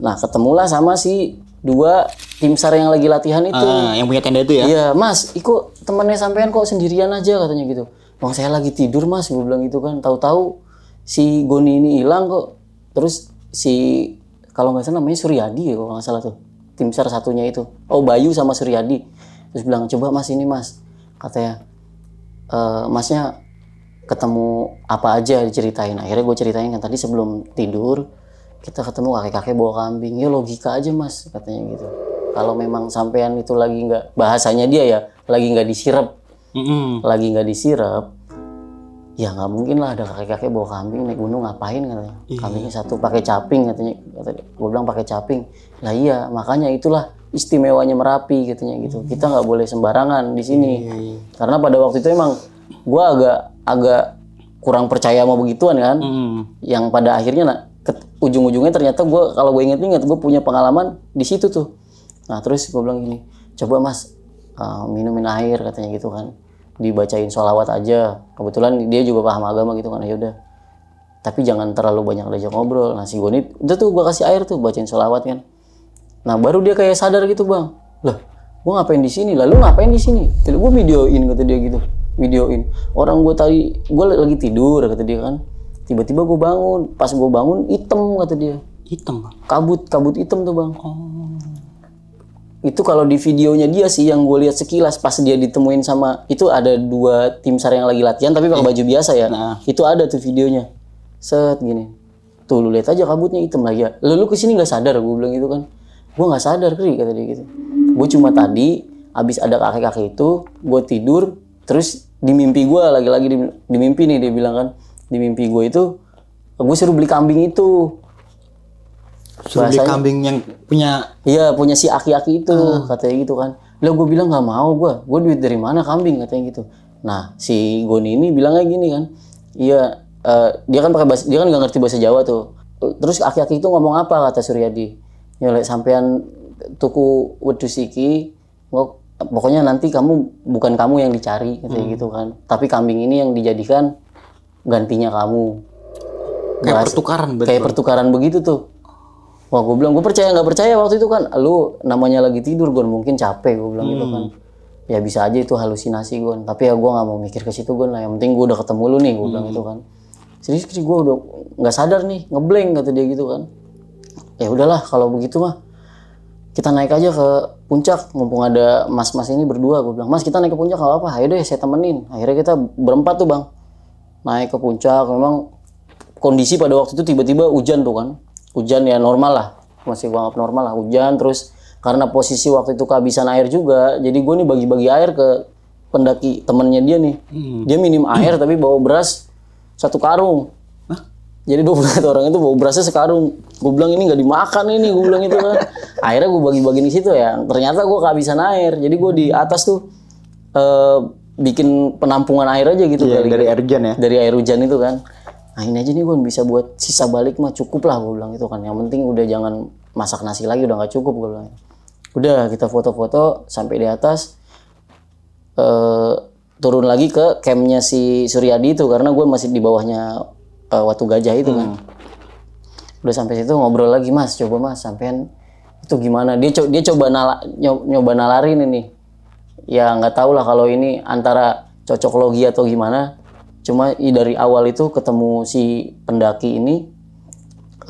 Nah, ketemulah sama si 2 tim SAR yang lagi latihan itu. Yang punya tenda itu ya? Iya, Mas, Iko temannya sampean kok sendirian aja katanya gitu. Bang, saya lagi tidur Mas, gue bilang gitu kan. Tahu-tahu si Goni ini hilang kok. Terus si kalau nggak salah namanya Suryadi ya kalau nggak salah tuh. Tim SAR satunya itu. Oh, Bayu sama Suryadi. Terus bilang, coba Mas ini Mas. Katanya, Masnya ketemu apa aja diceritain. Akhirnya gue ceritain kan tadi sebelum tidur kita ketemu kakek-kakek bawa kambing. Ya logika aja Mas katanya gitu. Kalau memang sampean itu lagi nggak, bahasanya dia ya, lagi nggak disirap, lagi nggak disirap, ya nggak mungkin lah ada kakek-kakek bawa kambing naik gunung ngapain katanya. Kambingnya satu pakai caping katanya. Gue bilang pakai caping. Lah iya, makanya itulah istimewanya Merapi katanya gitu. Kita nggak boleh sembarangan di sini. Karena pada waktu itu emang gue agak kurang percaya sama begituan kan. Yang pada akhirnya ujung-ujungnya ternyata kalau gue inget-inget gue punya pengalaman di situ tuh. Nah terus gue bilang gini, coba Mas minumin air katanya gitu kan, dibacain sholawat aja. Kebetulan dia juga paham agama gitu kan, ya udah. Tapi jangan terlalu banyak diajak ngobrol. Nah si Goni udah tuh gue kasih air tuh, bacain sholawat kan. Nah baru dia kayak sadar gitu Bang, lah gue ngapain di sini? Lalu ngapain di sini? Gue videoin kata dia gitu, videoin. Orang gue lagi tidur kata dia kan. Tiba-tiba gue bangun, pas gue bangun hitam kata dia. Hitam Bang? Kabut hitam tuh Bang. Itu kalau di videonya dia sih yang gue lihat sekilas pas dia ditemuin sama itu ada 2 tim SAR yang lagi latihan tapi pakai baju biasa ya. Nah. Itu ada tuh videonya. Set gini. Tuh lu lihat aja kabutnya hitam lagi ya. Lu kesini nggak sadar gue bilang gitu kan. Gue nggak sadar Kri kata dia gitu. Gue cuma tadi abis ada kakek-kakek itu gue tidur terus di mimpi gue lagi-lagi di mimpi nih dia bilang kan. Di mimpi gue itu gue suruh beli kambing itu. Suruh beli kambing yang punya? Iya punya si aki-aki itu katanya gitu kan. Lah gue bilang nggak mau gue duit dari mana kambing katanya gitu. Nah si Goni ini bilangnya gini kan, iya dia kan nggak ngerti bahasa Jawa tuh. Terus aki-aki itu ngomong apa kata Suryadi? Nyolek sampean tuku wedhus iki, pokoknya nanti bukan kamu yang dicari katanya gitu kan. Tapi kambing ini yang dijadikan gantinya kamu. Kayak pertukaran betul. Kayak pertukaran begitu tuh. Wah gue bilang gue percaya nggak percaya waktu itu kan. Lu namanya lagi tidur gue mungkin capek gue bilang gitu kan. Ya bisa aja itu halusinasi gue. Tapi ya gue nggak mau mikir ke situ gue lah. Yang penting gue udah ketemu lu nih gue bilang gitu kan. Serius gue udah nggak sadar nih ngeblank kata dia gitu kan. Ya udahlah kalau begitu mah kita naik aja ke puncak. Mumpung ada mas-mas ini berdua gue bilang. Mas kita naik ke puncak nggak apa-apa. Ayo deh saya temenin. Akhirnya kita berempat tuh Bang. Naik ke puncak, memang kondisi pada waktu itu tiba-tiba hujan tuh kan. Hujan ya normal lah, masih gua anggap normal lah, hujan terus karena posisi waktu itu kehabisan air juga, jadi gue nih bagi-bagi air ke pendaki temennya dia nih. Dia minim air tapi bawa beras 1 karung. Jadi 21 orang itu bawa berasnya sekarung. Gue bilang ini nggak dimakan ini, gue bilang itu kan. Akhirnya gue bagi-bagi di situ ya. Ternyata gue kehabisan air. Jadi gue di atas tuh bikin penampungan air aja gitu kali. Dari air hujan ya. Dari air hujan itu kan. Nah ini aja nih gue bisa buat sisa balik mah cukup lah, gue bilang itu kan. Yang penting udah jangan masak nasi lagi, udah nggak cukup, gue bilang. Udah kita foto-foto sampai di atas. Turun lagi ke campnya si Suryadi itu karena gue masih di bawahnya Watu Gajah itu kan. Udah sampai situ ngobrol lagi, Mas, coba Mas sampean itu gimana? Dia coba nyoba nalarin ini. Ya nggak tahu lah kalau ini antara cocok logi atau gimana. Cuma dari awal itu ketemu si pendaki ini,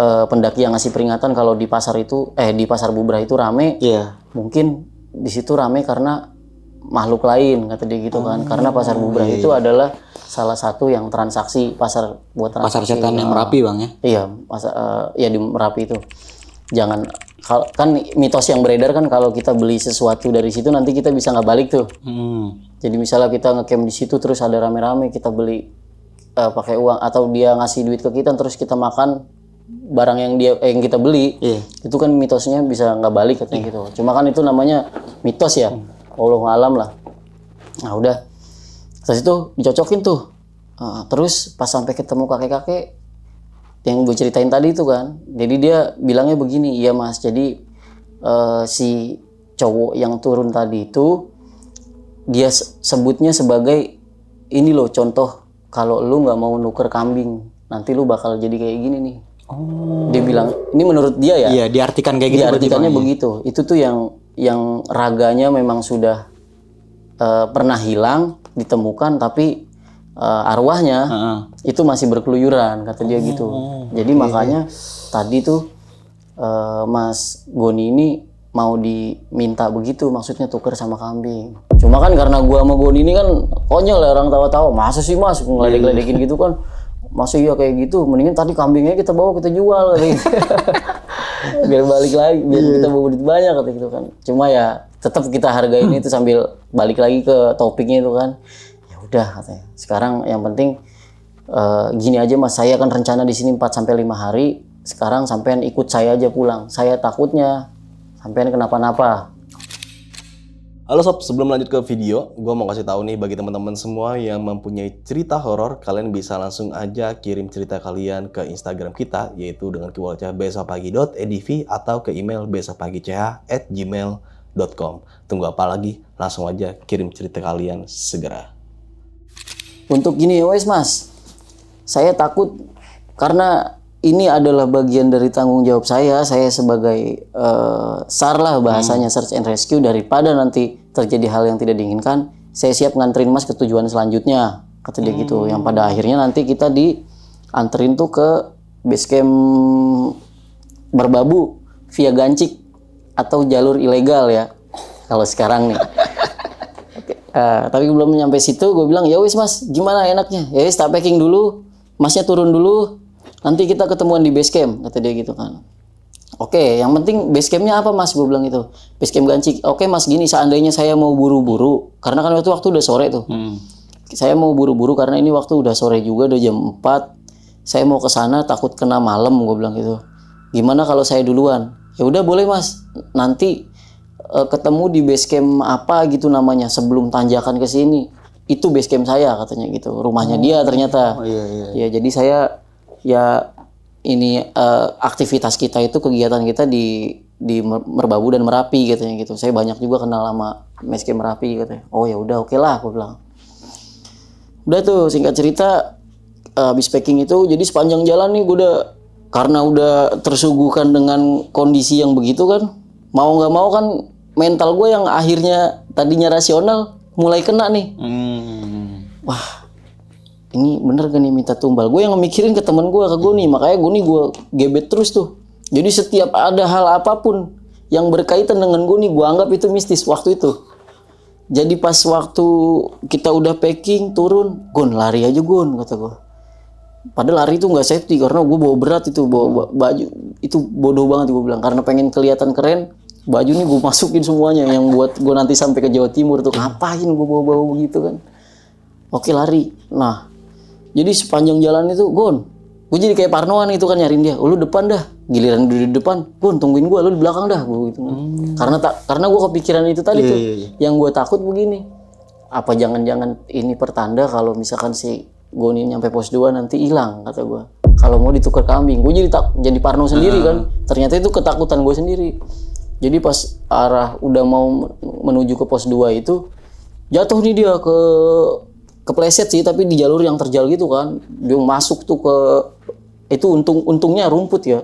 pendaki yang ngasih peringatan kalau di pasar itu di Pasar Bubrah itu rame. Mungkin di situ rame karena makhluk lain, kata dia gitu kan. Karena Pasar Bubrah itu adalah salah satu yang transaksi pasar buat transaksi. Pasar setan yang Merapi, Bang ya. Iya, ya di Merapi itu. Jangan kan mitos yang beredar kan kalau kita beli sesuatu dari situ nanti kita bisa nggak balik tuh. Jadi misalnya kita ngecamp di situ terus ada rame-rame kita beli pakai uang atau dia ngasih duit ke kita terus kita makan barang yang kita beli, itu kan mitosnya bisa nggak balik katanya gitu. Cuma kan itu namanya mitos ya. Wallahu alam lah. Nah udah, terus itu dicocokin tuh. Terus pas sampai ketemu kakek-kakek yang gue ceritain tadi itu kan, jadi dia bilangnya begini, iya Mas, jadi si cowok yang turun tadi itu dia sebutnya sebagai ini loh contoh kalau lu nggak mau nuker kambing nanti lu bakal jadi kayak gini nih. Dia bilang ini menurut dia ya. Iya, diartikan kayak gitu. Diartikannya begitu. Itu tuh yang raganya memang sudah pernah hilang, ditemukan, tapi arwahnya itu masih berkeluyuran, kata dia gitu. Jadi makanya tadi tuh Mas Goni ini mau diminta begitu, maksudnya tuker sama kambing. Cuma kan karena gua sama Goni ini kan konyol ya, orang tawa-tawa, masa sih Mas ngeledek-ledekin gitu kan. Masa iya kayak gitu, mendingan tadi kambingnya kita bawa kita jual gitu. Biar balik lagi, biar kita bawa duit banyak kata gitu kan. Cuma ya tetap kita hargain itu sambil balik lagi ke topiknya itu kan. Ya udah katanya. Sekarang yang penting gini aja Mas, saya kan rencana di sini 4 sampai 5 hari. Sekarang sampean ikut saya aja pulang. Saya takutnya sampean kenapa-napa. Halo sob, sebelum lanjut ke video, gue mau kasih tahu nih bagi teman-teman semua yang mempunyai cerita horor, kalian bisa langsung aja kirim cerita kalian ke Instagram kita, yaitu dengan keywordnya besokpagi.edv atau ke email besokpagi.ch@gmail.com. Tunggu apa lagi? Langsung aja kirim cerita kalian segera. Untuk gini ya wes Mas, saya takut karena ini adalah bagian dari tanggung jawab saya sebagai SAR lah bahasanya, Search and Rescue, daripada nanti terjadi hal yang tidak diinginkan, saya siap nganterin Mas ke tujuan selanjutnya, kata dia gitu. Yang pada akhirnya nanti kita dianterin tuh ke base camp Merbabu via Gancik atau jalur ilegal ya, kalau sekarang nih. Tapi belum nyampe situ, gue bilang ya wis Mas, gimana enaknya? Ya wis tak packing dulu, Masnya turun dulu. Nanti kita ketemuan di base camp, kata dia gitu kan. Oke, yang penting base campnya apa Mas? Gue bilang gitu. Base camp Gancik. Oke Mas, gini seandainya saya mau buru-buru, karena kan waktu udah sore tuh. Saya mau buru-buru karena ini waktu udah sore juga, udah jam 4. Saya mau ke sana takut kena malam, gue bilang gitu. Gimana kalau saya duluan? Ya udah boleh Mas. Nanti ketemu di base camp apa gitu namanya sebelum tanjakan ke sini. Itu base camp saya katanya gitu. Rumahnya dia ternyata. Ya jadi saya ya ini aktivitas kita itu kegiatan kita di Merbabu dan Merapi katanya gitu. Saya banyak juga kenal sama base camp Merapi katanya. Oh ya udah oke lah, aku bilang. Udah tuh singkat cerita habis packing itu, jadi sepanjang jalan nih gue karena udah tersuguhkan dengan kondisi yang begitu kan, mau nggak mau kan mental gue yang akhirnya tadinya rasional mulai kena nih. Wah, ini bener gak nih minta tumbal? Gue yang mikirin ke temen gue, ke Goni. Makanya Goni gue gebet terus tuh. Jadi setiap ada hal apapun yang berkaitan dengan Goni, gue anggap itu mistis waktu itu. Jadi pas waktu kita udah packing, turun, Gon lari aja Gon, kata gue. Padahal lari itu nggak safety karena gue bawa berat itu, bawa baju itu bodoh banget gue bilang. Karena pengen kelihatan keren, Baju nih gue masukin semuanya yang buat gue nanti sampai ke Jawa Timur tuh. Ngapain gue bawa-bawa begitu kan? Oke, lari. Nah, jadi sepanjang jalan itu, Gon, gue jadi kayak parnoan itu kan nyariin dia. Lu depan dah. Giliran di depan, Gon tungguin gue, lu di belakang dah, gue gitu. Karena gue kepikiran itu tadi tuh. Yang gue takut begini. Apa jangan-jangan ini pertanda kalau misalkan si Gon ini nyampe pos 2 nanti hilang, kata gue. Kalau mau ditukar kambing, gue jadi parno sendiri kan. Ternyata itu ketakutan gue sendiri. Jadi pas arah udah mau menuju ke pos 2 itu, jatuh nih dia kepleset sih, tapi di jalur yang terjal gitu kan. Dia masuk tuh ke itu untungnya rumput ya.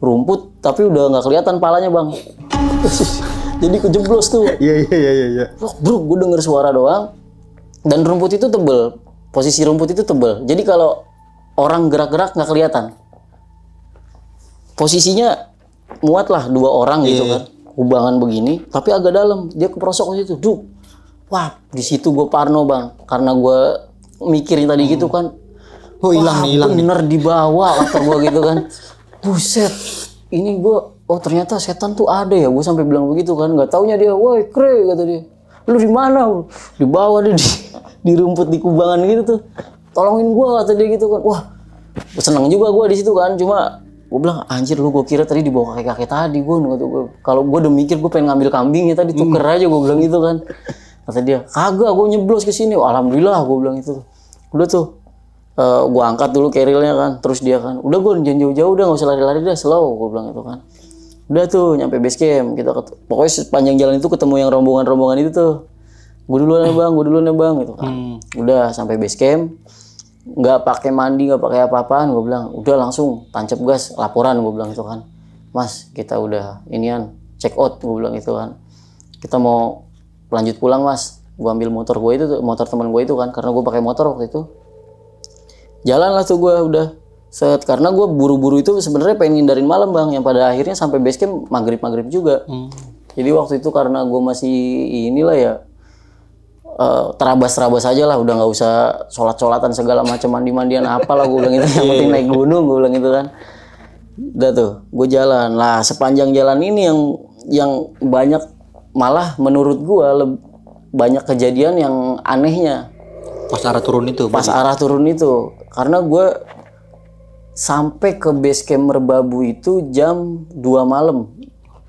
Rumput tapi udah nggak kelihatan palanya, Bang. Jadi kejeblos tuh. Iya. Bro, gue denger suara doang. Dan rumput itu tebel. Posisi rumput itu tebel. Jadi kalau orang gerak-gerak nggak kelihatan. Posisinya muat lah 2 orang gitu kan. Kubangan begini, tapi agak dalam. Dia keprosok ke situ. Duh. Wah, di situ gue parno, Bang. Karena gue mikirin tadi gitu kan. Oh, hilang nih. Bener dibawa kata gue gitu kan. Buset. Ini gue, oh ternyata setan tuh ada ya. Gue sampai bilang begitu kan. Gak taunya dia, woi kre, kata dia. Lu di mana? Di bawah dia di rumput di kubangan gitu tuh. Tolongin gue, kata dia gitu kan. Wah, seneng juga gue di situ kan. Cuma gue bilang, anjir lu, gue kira tadi dibawa kakek-kakek tadi gue. Kalau gue udah mikir gue pengen ngambil kambingnya tadi, tuker aja gue bilang gitu kan. Kata dia, kagak, gue nyeblos ke sini. Alhamdulillah, gue bilang itu. Udah tuh, gue angkat dulu carrier-nya kan. Terus dia kan, udah gue jangan jauh-jauh, udah nggak usah lari-lari dah, slow, gue bilang itu kan. Udah tuh nyampe base camp, pokoknya sepanjang jalan itu ketemu yang rombongan-rombongan itu tuh. Gue duluan ya bang, gitu kan. Udah sampai base camp, nggak pakai mandi, nggak pakai apa-apaan, gue bilang. Udah langsung tancap gas, laporan, gue bilang itu kan. Mas, kita udah inian check out, gue bilang itu kan. Kita mau lanjut pulang, Mas. Gue ambil motor gue itu, motor teman gue itu kan, karena gue pakai motor waktu itu. Jalan lah tuh gue udah set, karena gue buru-buru itu sebenarnya pengen ngindarin malam, Bang, yang pada akhirnya sampai base camp maghrib juga. Jadi waktu itu karena gue masih inilah ya, terabas aja lah, udah nggak usah sholat-sholatan segala macam, mandi-mandian apalah gue bilang itu. Yang penting naik gunung, gue bilang itu kan. Udah tuh gue jalan lah, sepanjang jalan ini yang banyak, malah menurut gue banyak kejadian yang anehnya Pas arah turun itu. Karena gue sampai ke base camp Merbabu itu jam 2 malam.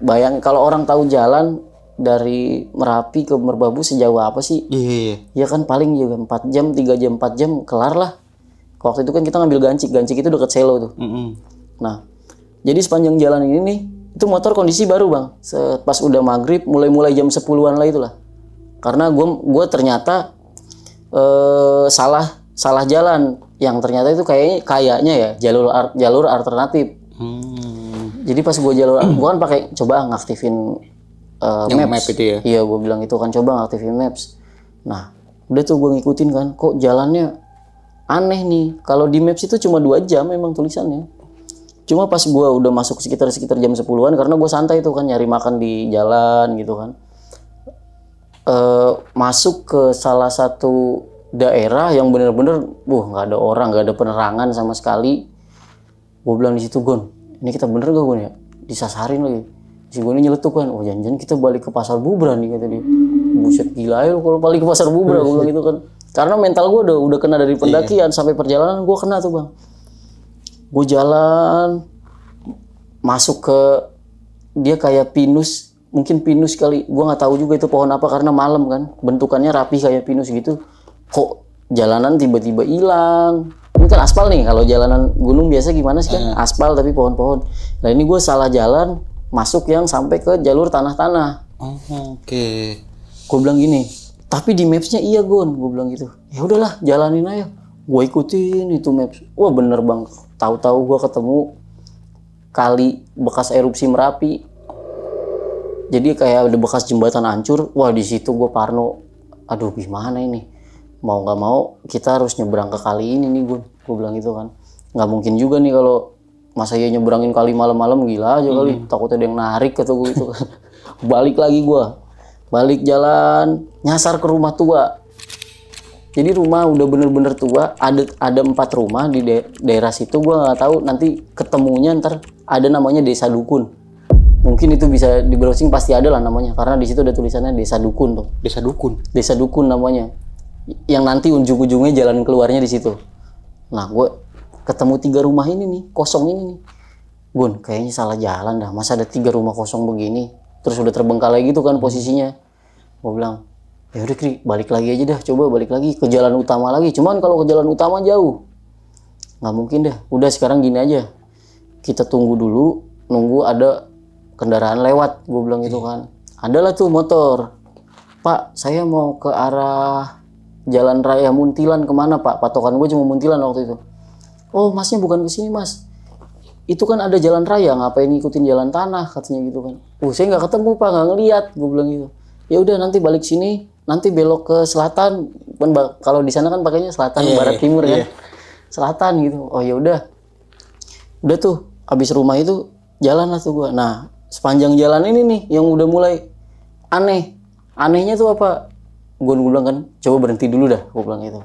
Bayang kalau orang tahu jalan dari Merapi ke Merbabu sejauh apa sih? Iya. Ya kan paling juga 4 jam, 3 jam, 4 jam kelar lah. Waktu itu kan kita ngambil Gancik itu deket Selo tuh. Nah, jadi sepanjang jalan ini nih, itu motor kondisi baru, Bang. Pas udah maghrib, mulai jam 10-an lah itulah. Karena gue ternyata salah jalan, yang ternyata itu kayaknya ya jalur alternatif. Jadi pas gue gue kan pakai coba ngaktifin Map itu ya. Iya, gue bilang itu kan coba ngaktifin maps. Nah, udah tuh gue ngikutin kan, kok jalannya aneh nih. Kalau di maps itu cuma 2 jam memang tulisannya. Cuma pas gue udah masuk sekitar jam 10-an, karena gue santai tuh kan, nyari makan di jalan gitu kan. Masuk ke salah satu daerah yang bener-bener nggak ada orang, nggak ada penerangan sama sekali. Gue bilang di situ, Gon, ini kita bener gak, Gon, ya? Disasarin lagi. Si Gon ini nyeletuk kan, jangan-jangan kita balik ke Pasar Bubra nih, kata dia. Buset, gila ya kalau balik ke Pasar Bubra, gue bilang gitu kan. Karena mental gue udah kena dari pendakian, sampai perjalanan gue kena tuh, Bang. Gue jalan masuk ke dia kayak pinus, mungkin pinus kali, gue nggak tahu juga itu pohon apa karena malam kan, bentukannya rapi kayak pinus gitu. Kok jalanan tiba-tiba hilang? Ini kan aspal nih, kalau jalanan gunung biasa gimana sih kan, aspal tapi pohon-pohon. Nah ini gue salah jalan, masuk yang sampai ke jalur tanah-tanah. Oke. Gue bilang gini, tapi di mapsnya iya, Gon, gue bilang gitu. Ya udahlah, jalanin aja. Gue ikutin itu maps. Wah bener, Bang. Tahu-tahu gue ketemu kali bekas erupsi Merapi. Jadi kayak ada bekas jembatan hancur. Wah di situ gue parno. Aduh gimana ini? Mau nggak mau kita harus nyebrang ke kali ini nih, gue bilang gitu kan. Nggak mungkin juga nih kalau masa ya nyebrangin kali malam-malam, gila aja kali. Takutnya ada yang narik kata gue gitu kan. Balik lagi gue. Balik jalan, nyasar ke rumah tua. Jadi rumah udah bener-bener tua, ada 4 rumah di daerah situ. Gue nggak tahu nanti ketemunya ntar ada namanya Desa Dukun. Mungkin itu bisa di browsing, pasti ada lah namanya, karena di situ ada tulisannya Desa Dukun tuh. Desa Dukun. Desa Dukun namanya. Yang nanti ujung-ujungnya jalan keluarnya di situ. Nah, gue ketemu 3 rumah ini nih, kosong ini nih. Gun, kayaknya salah jalan dah. Masa ada 3 rumah kosong begini? Terus udah terbengkalai gitu kan posisinya. Gue bilang, ya udah Kri, balik lagi aja dah. Coba balik lagi ke jalan utama lagi. Cuman kalau ke jalan utama jauh. Nggak mungkin dah. Udah sekarang gini aja. Kita tunggu dulu, nunggu ada kendaraan lewat. Gue bilang gitu kan. Adalah tuh motor. Pak, saya mau ke arah Jalan Raya Muntilan, kemana Pak? Patokan gue cuma Muntilan waktu itu. Oh, masnya bukan ke sini mas. Itu kan ada jalan raya, ngapain ngikutin jalan tanah, katanya gitu kan. Saya nggak ketemu Pak, nggak ngeliat. Gue bilang gitu. Ya udah nanti balik sini, nanti belok ke selatan. Kan kalau di sana kan pakainya selatan, barat, timur kan. Selatan gitu. Oh ya udah. Udah tuh, habis rumah itu jalan lah tuh gue. Nah, sepanjang jalan ini nih yang udah mulai aneh. Anehnya tuh apa? Gue bilang kan, coba berhenti dulu dah, gue bilang gitu.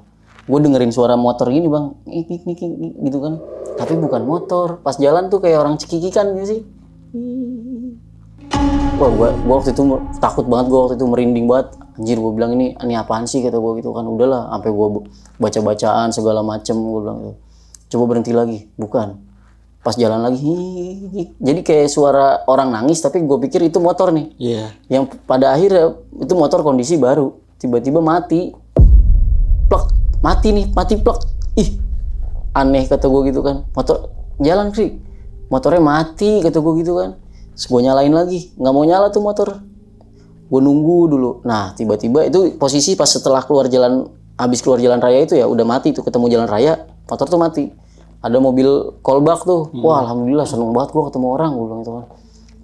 Gue dengerin suara motor gini bang, gitu kan. Tapi bukan motor. Pas jalan tuh kayak orang cekikikan gitu sih. Wah, gue waktu itu takut banget, gue waktu itu merinding banget. Anjir, gue bilang ini apaan sih, kata gue gitu kan. Udahlah, sampai gue baca-bacaan segala macem, gue bilang gitu. Coba berhenti lagi, bukan. Pas jalan lagi, jadi kayak suara orang nangis, tapi gue pikir itu motor nih. Yang pada akhirnya itu motor kondisi baru, tiba-tiba mati, plak, mati nih, mati plak. Ih, aneh kata gue gitu kan. Motor jalan Kri, motornya mati kata gue gitu kan. Terus gue nyalain lagi, nggak mau nyala tuh motor. Gue nunggu dulu. Nah, tiba-tiba itu posisi pas setelah keluar jalan, habis keluar jalan raya itu ya udah mati tuh, ketemu jalan raya, motor tuh mati. Ada mobil kolbak tuh. Wah, alhamdulillah seneng banget gue ketemu orang, gue bilang gitu kan.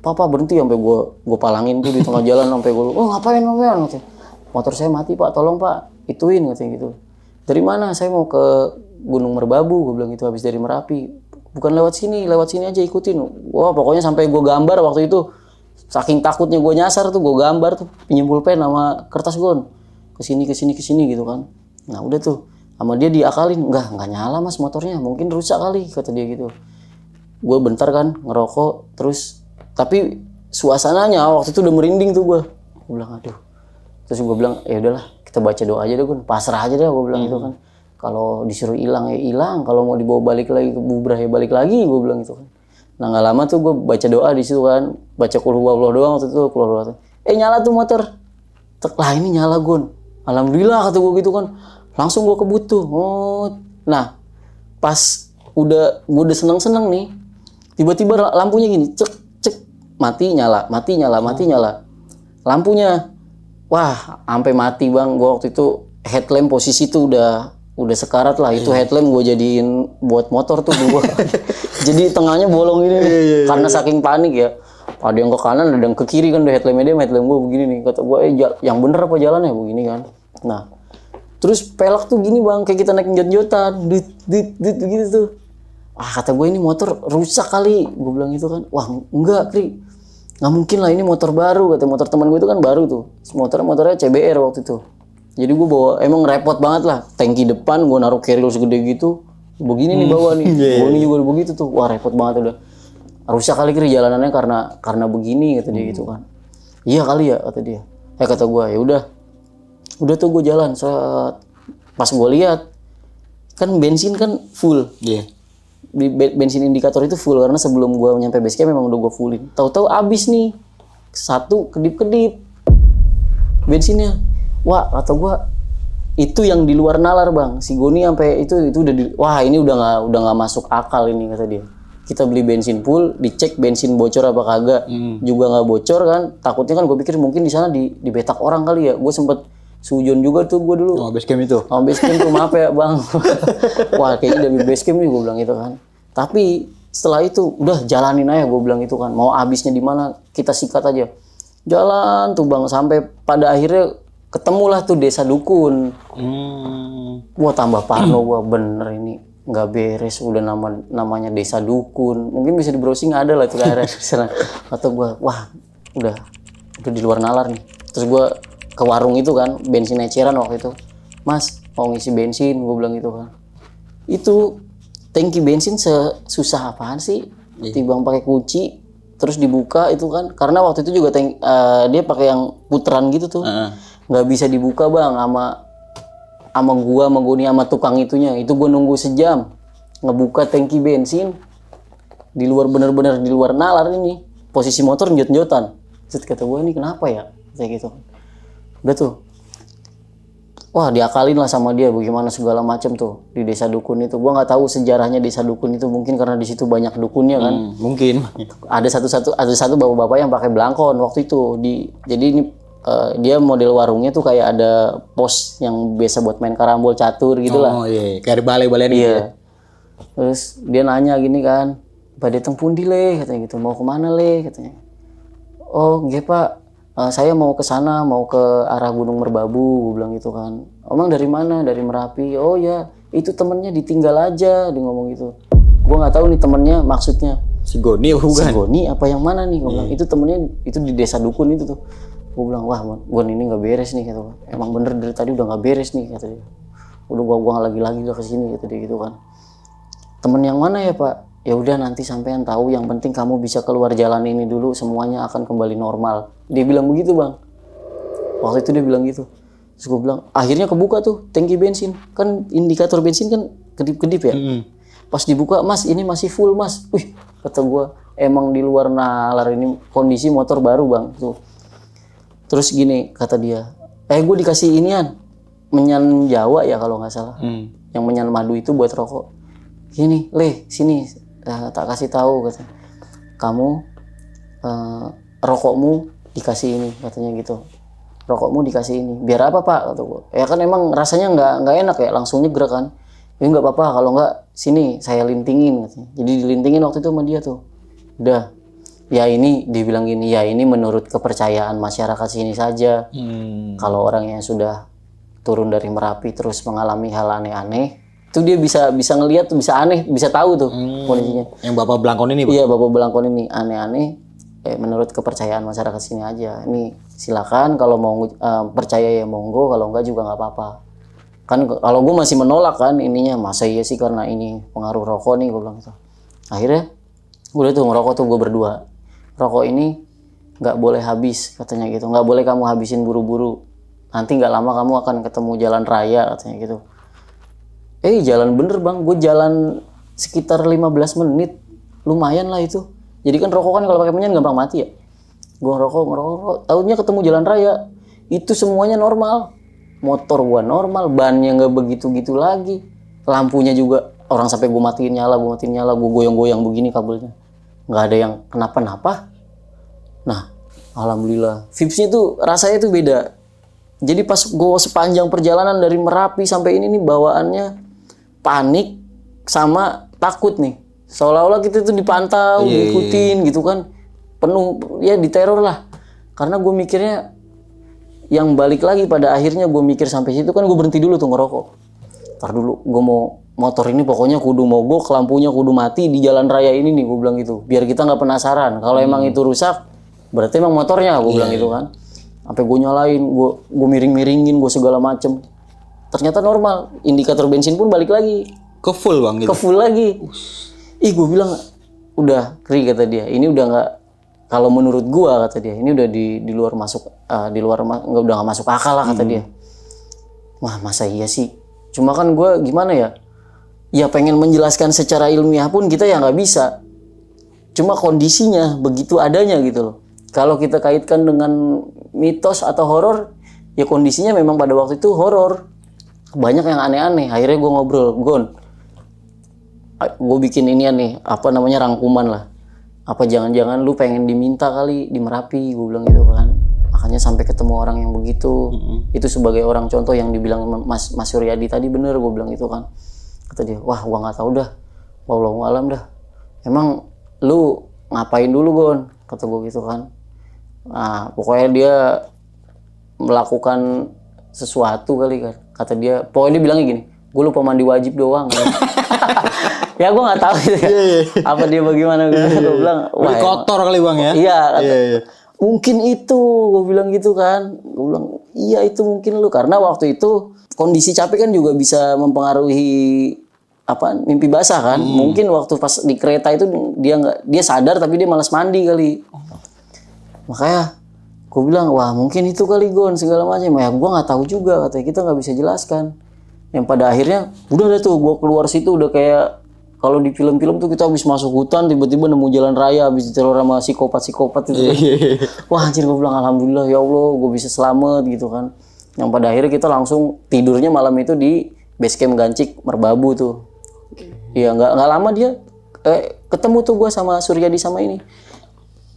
Papa berhenti, sampai gue palangin tuh di tengah jalan, sampai gue, oh ngapain katanya. Motor saya mati Pak, tolong Pak, ituin katanya gitu. Dari mana? Saya mau ke Gunung Merbabu, gue bilang gitu, habis dari Merapi. Bukan lewat sini aja, ikutin. Wah, pokoknya sampai gue gambar waktu itu. Saking takutnya gue nyasar tuh, gue gambar tuh, pinjem pulpen sama kertas gon. Kesini gitu kan. Nah udah tuh, sama dia diakalin, enggak nyala mas motornya, mungkin rusak kali, kata dia gitu. Gue bentar kan ngerokok, terus tapi suasananya waktu itu udah merinding tuh gue. Gue bilang aduh. Terus gue bilang ya udahlah, kita baca doa aja deh gue, pasrah aja deh, gue bilang gitu kan. Kalau disuruh hilang ya hilang, kalau mau dibawa balik lagi ke bubrah ya balik lagi, gue bilang gitu kan. Nah nggak lama tuh gue baca doa di situ kan, baca qul huwallahu doang waktu itu, qul huwallahu. Nyala tuh motor. Lah ini nyala gun. Alhamdulillah kata gue gitu kan. Langsung gue kebut tuh. Nah pas gue udah seneng nih, tiba-tiba lampunya gini, cek, mati nyala. Lampunya, wah sampai mati bang. Gue waktu itu headlamp posisi tuh udah sekarat lah. Itu headlamp gue jadiin buat motor tuh gue. Jadi tengahnya bolong ini karena saking panik ya. Ada yang ke kanan, ada yang ke kiri kan, udah headlamp gue begini nih. Kata gue, yang bener apa jalannya begini kan. Nah, terus pelak tuh gini bang, kayak kita naik jot-jotan, dit gitu tuh. Kata gue ini motor rusak kali, gue bilang gitu kan. Wah enggak Kri, nggak mungkin lah, ini motor baru. Kata motor teman gue itu kan baru tuh, motornya CBR waktu itu. Jadi gue bawa, emang repot banget lah. Tangki depan gue naruh carrier segede gitu, begini nih bawa nih. Gue ini juga begitu tuh, wah repot banget udah. Rusak kali Kri jalanannya karena begini, kata dia gitu kan. Iya kali ya, kata dia. Kata gue ya udah tuh gue jalan. Pas gue lihat kan bensin kan full. Bensin indikator itu full karena sebelum gue nyampe base camp memang udah gue fullin. Tahu-tahu abis nih, satu kedip-kedip bensinnya. Wah kata gue, itu yang di luar nalar bang. Si Goni sampai itu udah wah ini udah nggak masuk akal ini, kata dia. Kita beli bensin full, dicek bensin bocor apa kagak, juga nggak bocor kan. Takutnya kan gue pikir mungkin di sana dibetak orang kali ya. Gue sempet sujon juga tuh gue dulu. Base camp itu? Base camp tuh, maaf ya bang. Wah kayaknya dari base camp nih, gue bilang gitu kan. Tapi setelah itu udah jalanin aja, gue bilang gitu kan. Mau habisnya di mana kita sikat aja. Jalan tuh bang, sampai pada akhirnya ketemulah tuh Desa Dukun. Wah tambah parno gue, bener ini nggak beres, udah namanya Desa Dukun. Mungkin bisa di browsing ada lah itu daerah sana. Atau gue, wah udah di luar nalar nih. Terus gue ke warung itu kan, bensin eceran waktu itu. Mas mau ngisi bensin, gue bilang gitu kan. Itu tangki bensin sesusah apaan sih? Timbang pakai kunci, terus dibuka itu kan, karena waktu itu juga dia pakai yang putaran gitu tuh, nggak bisa dibuka bang sama gua nih sama tukang itunya, itu gua nunggu sejam ngebuka tangki bensin di luar, bener-bener di luar nalar ini, posisi motor njot-njotan. Terus kata gua, ini kenapa ya kayak gitu. Udah tuh, wah diakalin lah sama dia bagaimana segala macam tuh di desa dukun itu. Gua nggak tahu sejarahnya desa dukun itu, mungkin karena di situ banyak dukunnya kan. Mungkin. Ada satu bapak-bapak yang pakai belangkon waktu itu jadi ini dia model warungnya tuh kayak ada pos yang biasa buat main karambol catur gitu lah. Oh iya, kayak di balai-balai gitu. Iya. Terus dia nanya gini kan, "Pada teng pundi le?" katanya gitu. "Mau kemana le?" katanya. "Oh, nggih Pak. Saya mau ke sana, mau ke arah Gunung Merbabu," gue bilang gitu kan. "Emang dari mana?" "Dari Merapi." "Oh ya, itu temennya ditinggal aja," dia ngomong gitu. Gue nggak tahu nih temennya maksudnya Si Goni bukan? si Goni apa yang mana nih, gue bilang. Itu temennya itu di desa dukun itu tuh. Gue bilang, "Wah Gon, ini nggak beres nih," gitu. "Emang bener dari tadi udah nggak beres nih," kata dia. "Udah gua lagi udah kesini," kata dia gitu kan. "Temen yang mana ya Pak?" "Ya udah nanti sampean tahu, yang penting kamu bisa keluar jalan ini dulu, semuanya akan kembali normal." Dia bilang begitu bang. Waktu itu dia bilang gitu. Terus gue bilang, akhirnya kebuka tuh tangki bensin, kan indikator bensin kan kedip-kedip ya. Pas dibuka, "Mas ini masih full mas." Wih, kata gue, emang di luar nalar ini, kondisi motor baru bang tuh. Terus gini kata dia, gue dikasih inian menyan Jawa ya kalau nggak salah, yang menyan madu itu buat rokok. "Gini, Le, sini, tak kasih tahu," katanya. "Kamu rokokmu dikasih ini," katanya gitu. "Rokokmu dikasih ini." "Biar apa Pak?" kata gue. Ya kan emang rasanya nggak enak ya, langsung nyegrek kan. "Ya nggak apa-apa, kalau nggak sini saya lintingin," katanya. Jadi dilintingin waktu itu sama dia tuh. Udah. Ya ini dibilang gini, ya ini menurut kepercayaan masyarakat sini saja. Kalau orang yang sudah turun dari Merapi terus mengalami hal aneh-aneh, itu dia bisa ngelihat, bisa aneh, bisa tahu tuh kondisinya. Yang Bapak Belangkon ini, Pak? Iya, Bapak Belangkon ini aneh-aneh. Menurut kepercayaan masyarakat sini aja. Ini silakan kalau mau percaya ya monggo, kalau enggak juga nggak apa-apa. Kan kalau gue masih menolak kan ininya, masa iya sih karena ini pengaruh rokok nih, gue bilang gitu. Akhirnya udah tuh ngerokok tuh gue berdua. "Rokok ini nggak boleh habis," katanya gitu. "Nggak boleh kamu habisin buru-buru. Nanti nggak lama kamu akan ketemu jalan raya," katanya gitu. Jalan bener bang. Gue jalan sekitar 15 menit. Lumayan lah itu. Jadi kan rokok kan kalau pakai menyan gampang mati ya. Gue ngerokok. Tahunya ketemu jalan raya. Itu semuanya normal. Motor gue normal. Bannya nggak begitu-gitu lagi. Lampunya juga. Orang sampai gue matiin nyala. Gue goyang-goyang begini kabelnya. Nggak ada yang kenapa-napa. Nah, alhamdulillah. Vibes-nya tuh rasanya tuh beda. Jadi pas gue sepanjang perjalanan dari Merapi sampai ini nih bawaannya panik sama takut nih. Seolah-olah kita tuh dipantau, diikutin gitu kan. Penuh ya diteror lah. Karena gue mikirnya yang balik lagi pada akhirnya gue mikir sampai situ kan gue berhenti dulu tuh ngerokok. Ntar dulu gue mau motor ini pokoknya kudu mogok, lampunya kudu mati di jalan raya ini nih, gue bilang gitu. Biar kita nggak penasaran. Kalau emang itu rusak, berarti emang motornya, gue bilang gitu kan. Sampai gue nyalain, gue miring-miringin, gue segala macem. Ternyata normal, indikator bensin pun balik lagi. Ke full bang gitu? Ke full lagi. Gue bilang, udah keri kata dia. Ini udah nggak, kalau menurut gue kata dia, ini udah di luar masuk, udah nggak masuk akal lah kata dia. Wah masa iya sih? Cuma kan gue gimana ya? Ya pengen menjelaskan secara ilmiah pun kita ya nggak bisa. Cuma kondisinya begitu adanya gitu loh. Kalau kita kaitkan dengan mitos atau horor, ya kondisinya memang pada waktu itu horor. Banyak yang aneh-aneh. Akhirnya gue ngobrol, "Gon, gue bikin ini nih, apa namanya rangkuman lah. Apa jangan-jangan lu pengen diminta kali di Merapi," gue bilang gitu kan. Makanya sampai ketemu orang yang begitu. Itu sebagai orang contoh yang dibilang Mas Suryadi tadi bener, gue bilang gitu kan. Kata dia, "Wah gua nggak tahu dah, wallahu alam dah. Emang lu ngapain dulu Gon?" Kata gue gitu kan. Nah pokoknya dia melakukan sesuatu kali kan. Kata dia, pokoknya dia bilangnya gini, "Gue lupa mandi wajib doang." Ya gue nggak tahu gitu ya. Apa dia bagaimana gitu. Gue bilang, "Wah kotor kali bang ya?" Iya kata, "Mungkin itu," gue bilang gitu kan. Gue bilang, "Iya itu mungkin lu." Karena waktu itu kondisi capek kan juga bisa mempengaruhi mimpi basah kan. Mungkin waktu pas di kereta itu dia sadar tapi dia malas mandi kali. Makanya gue bilang, wah mungkin itu kali Gon segala macam. Ya gue nggak tahu juga, katanya kita nggak bisa jelaskan. Yang pada akhirnya udah deh tuh gue keluar situ udah kayak kalau di film-film tuh kita habis masuk hutan tiba-tiba nemu jalan raya habis diteror sama psikopat-psikopat itu. Wah anjir gue bilang alhamdulillah ya Allah gue bisa selamat gitu kan. Yang pada akhirnya kita langsung tidurnya malam itu di base camp Gancik Merbabu tuh. Iya nggak lama dia ketemu tuh gue sama Suryadi sama ini.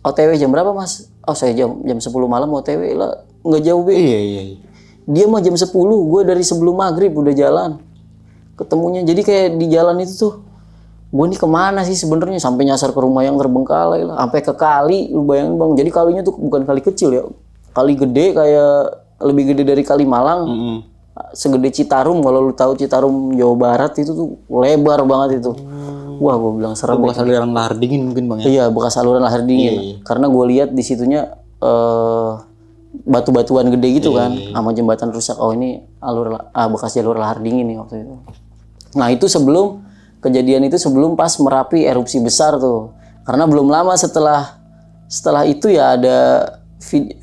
OTW jam berapa mas? Oh saya jam 10 malam OTW lah, nggak jauh be. Iya. Dia mah jam 10, gue dari sebelum maghrib udah jalan ketemunya. Jadi kayak di jalan itu tuh gue nih kemana sih sebenarnya, sampai nyasar ke rumah yang terbengkalai lah, sampai ke kali. Lu bayangin bang, jadi kalinya tuh bukan kali kecil ya, kali gede kayak lebih gede dari Kali Malang. Segede Citarum, kalau lu tahu Citarum Jawa Barat itu tuh lebar banget itu. Wah gue bilang serem. Bekas aliran lahar dingin mungkin bang ya? Iya bekas saluran lahar dingin. Iya. Karena gue lihat di situnya batu-batuan gede gitu kan, sama jembatan rusak. Oh ini bekas jalur lahar dingin nih waktu itu. Nah itu sebelum kejadian itu, sebelum pas Merapi erupsi besar tuh. Karena belum lama setelah itu ya ada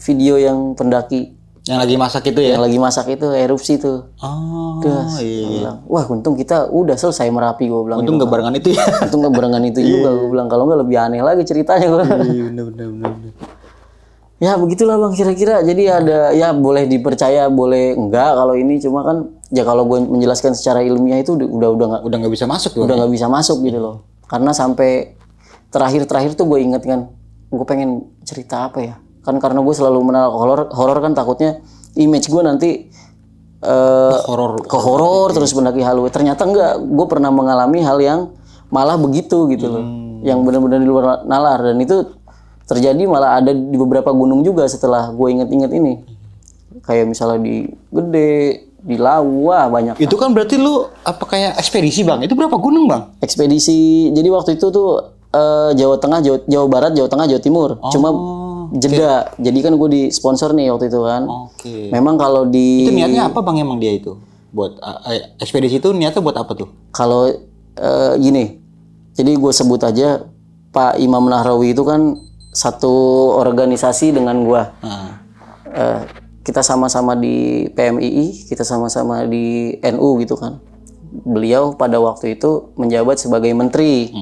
video yang pendaki Yang lagi masak itu ya? yang lagi masak itu erupsi tuh. Oh Terus iya. gua bilang, wah untung kita udah selesai Merapi, gue bilang. Untung gitu. nggak barengan itu ya? Untung nggak barengan itu juga, gue bilang. Kalau nggak lebih aneh lagi ceritanya. Iya bener. Ya begitulah bang kira-kira. Jadi ada ya boleh dipercaya boleh enggak kalau ini, cuma kan ya kalau gue menjelaskan secara ilmiah itu udah Udah nggak bisa masuk tuh. udah nggak bisa masuk gitu loh. Karena sampai terakhir tuh gue inget kan, gue pengen cerita apa ya, kan karena gue selalu menolak horor kan, takutnya image gue nanti ke horor terus mendaki halu. Ternyata enggak, gue pernah mengalami hal yang malah begitu gitu loh, yang benar-benar di luar nalar. Dan itu terjadi malah ada di beberapa gunung juga setelah gue inget-inget ini, kayak misalnya di Gede, di Lawu, wah banyak. Itu kan berarti lu apa kayak ekspedisi bang? Itu berapa gunung bang? Ekspedisi, jadi waktu itu tuh Jawa Tengah, Jawa Barat, Jawa Tengah, Jawa Timur. Cuma jeda. Jadi kan gue di sponsor nih waktu itu kan. Oke. Memang kalau di Itu niatnya apa bang emang dia itu? Buat ekspedisi itu niatnya buat apa tuh? kalau gini, jadi gue sebut aja Pak Imam Nahrawi itu kan satu organisasi dengan gue. Kita sama-sama di PMII, kita sama-sama di NU gitu kan. Beliau pada waktu itu menjabat sebagai menteri.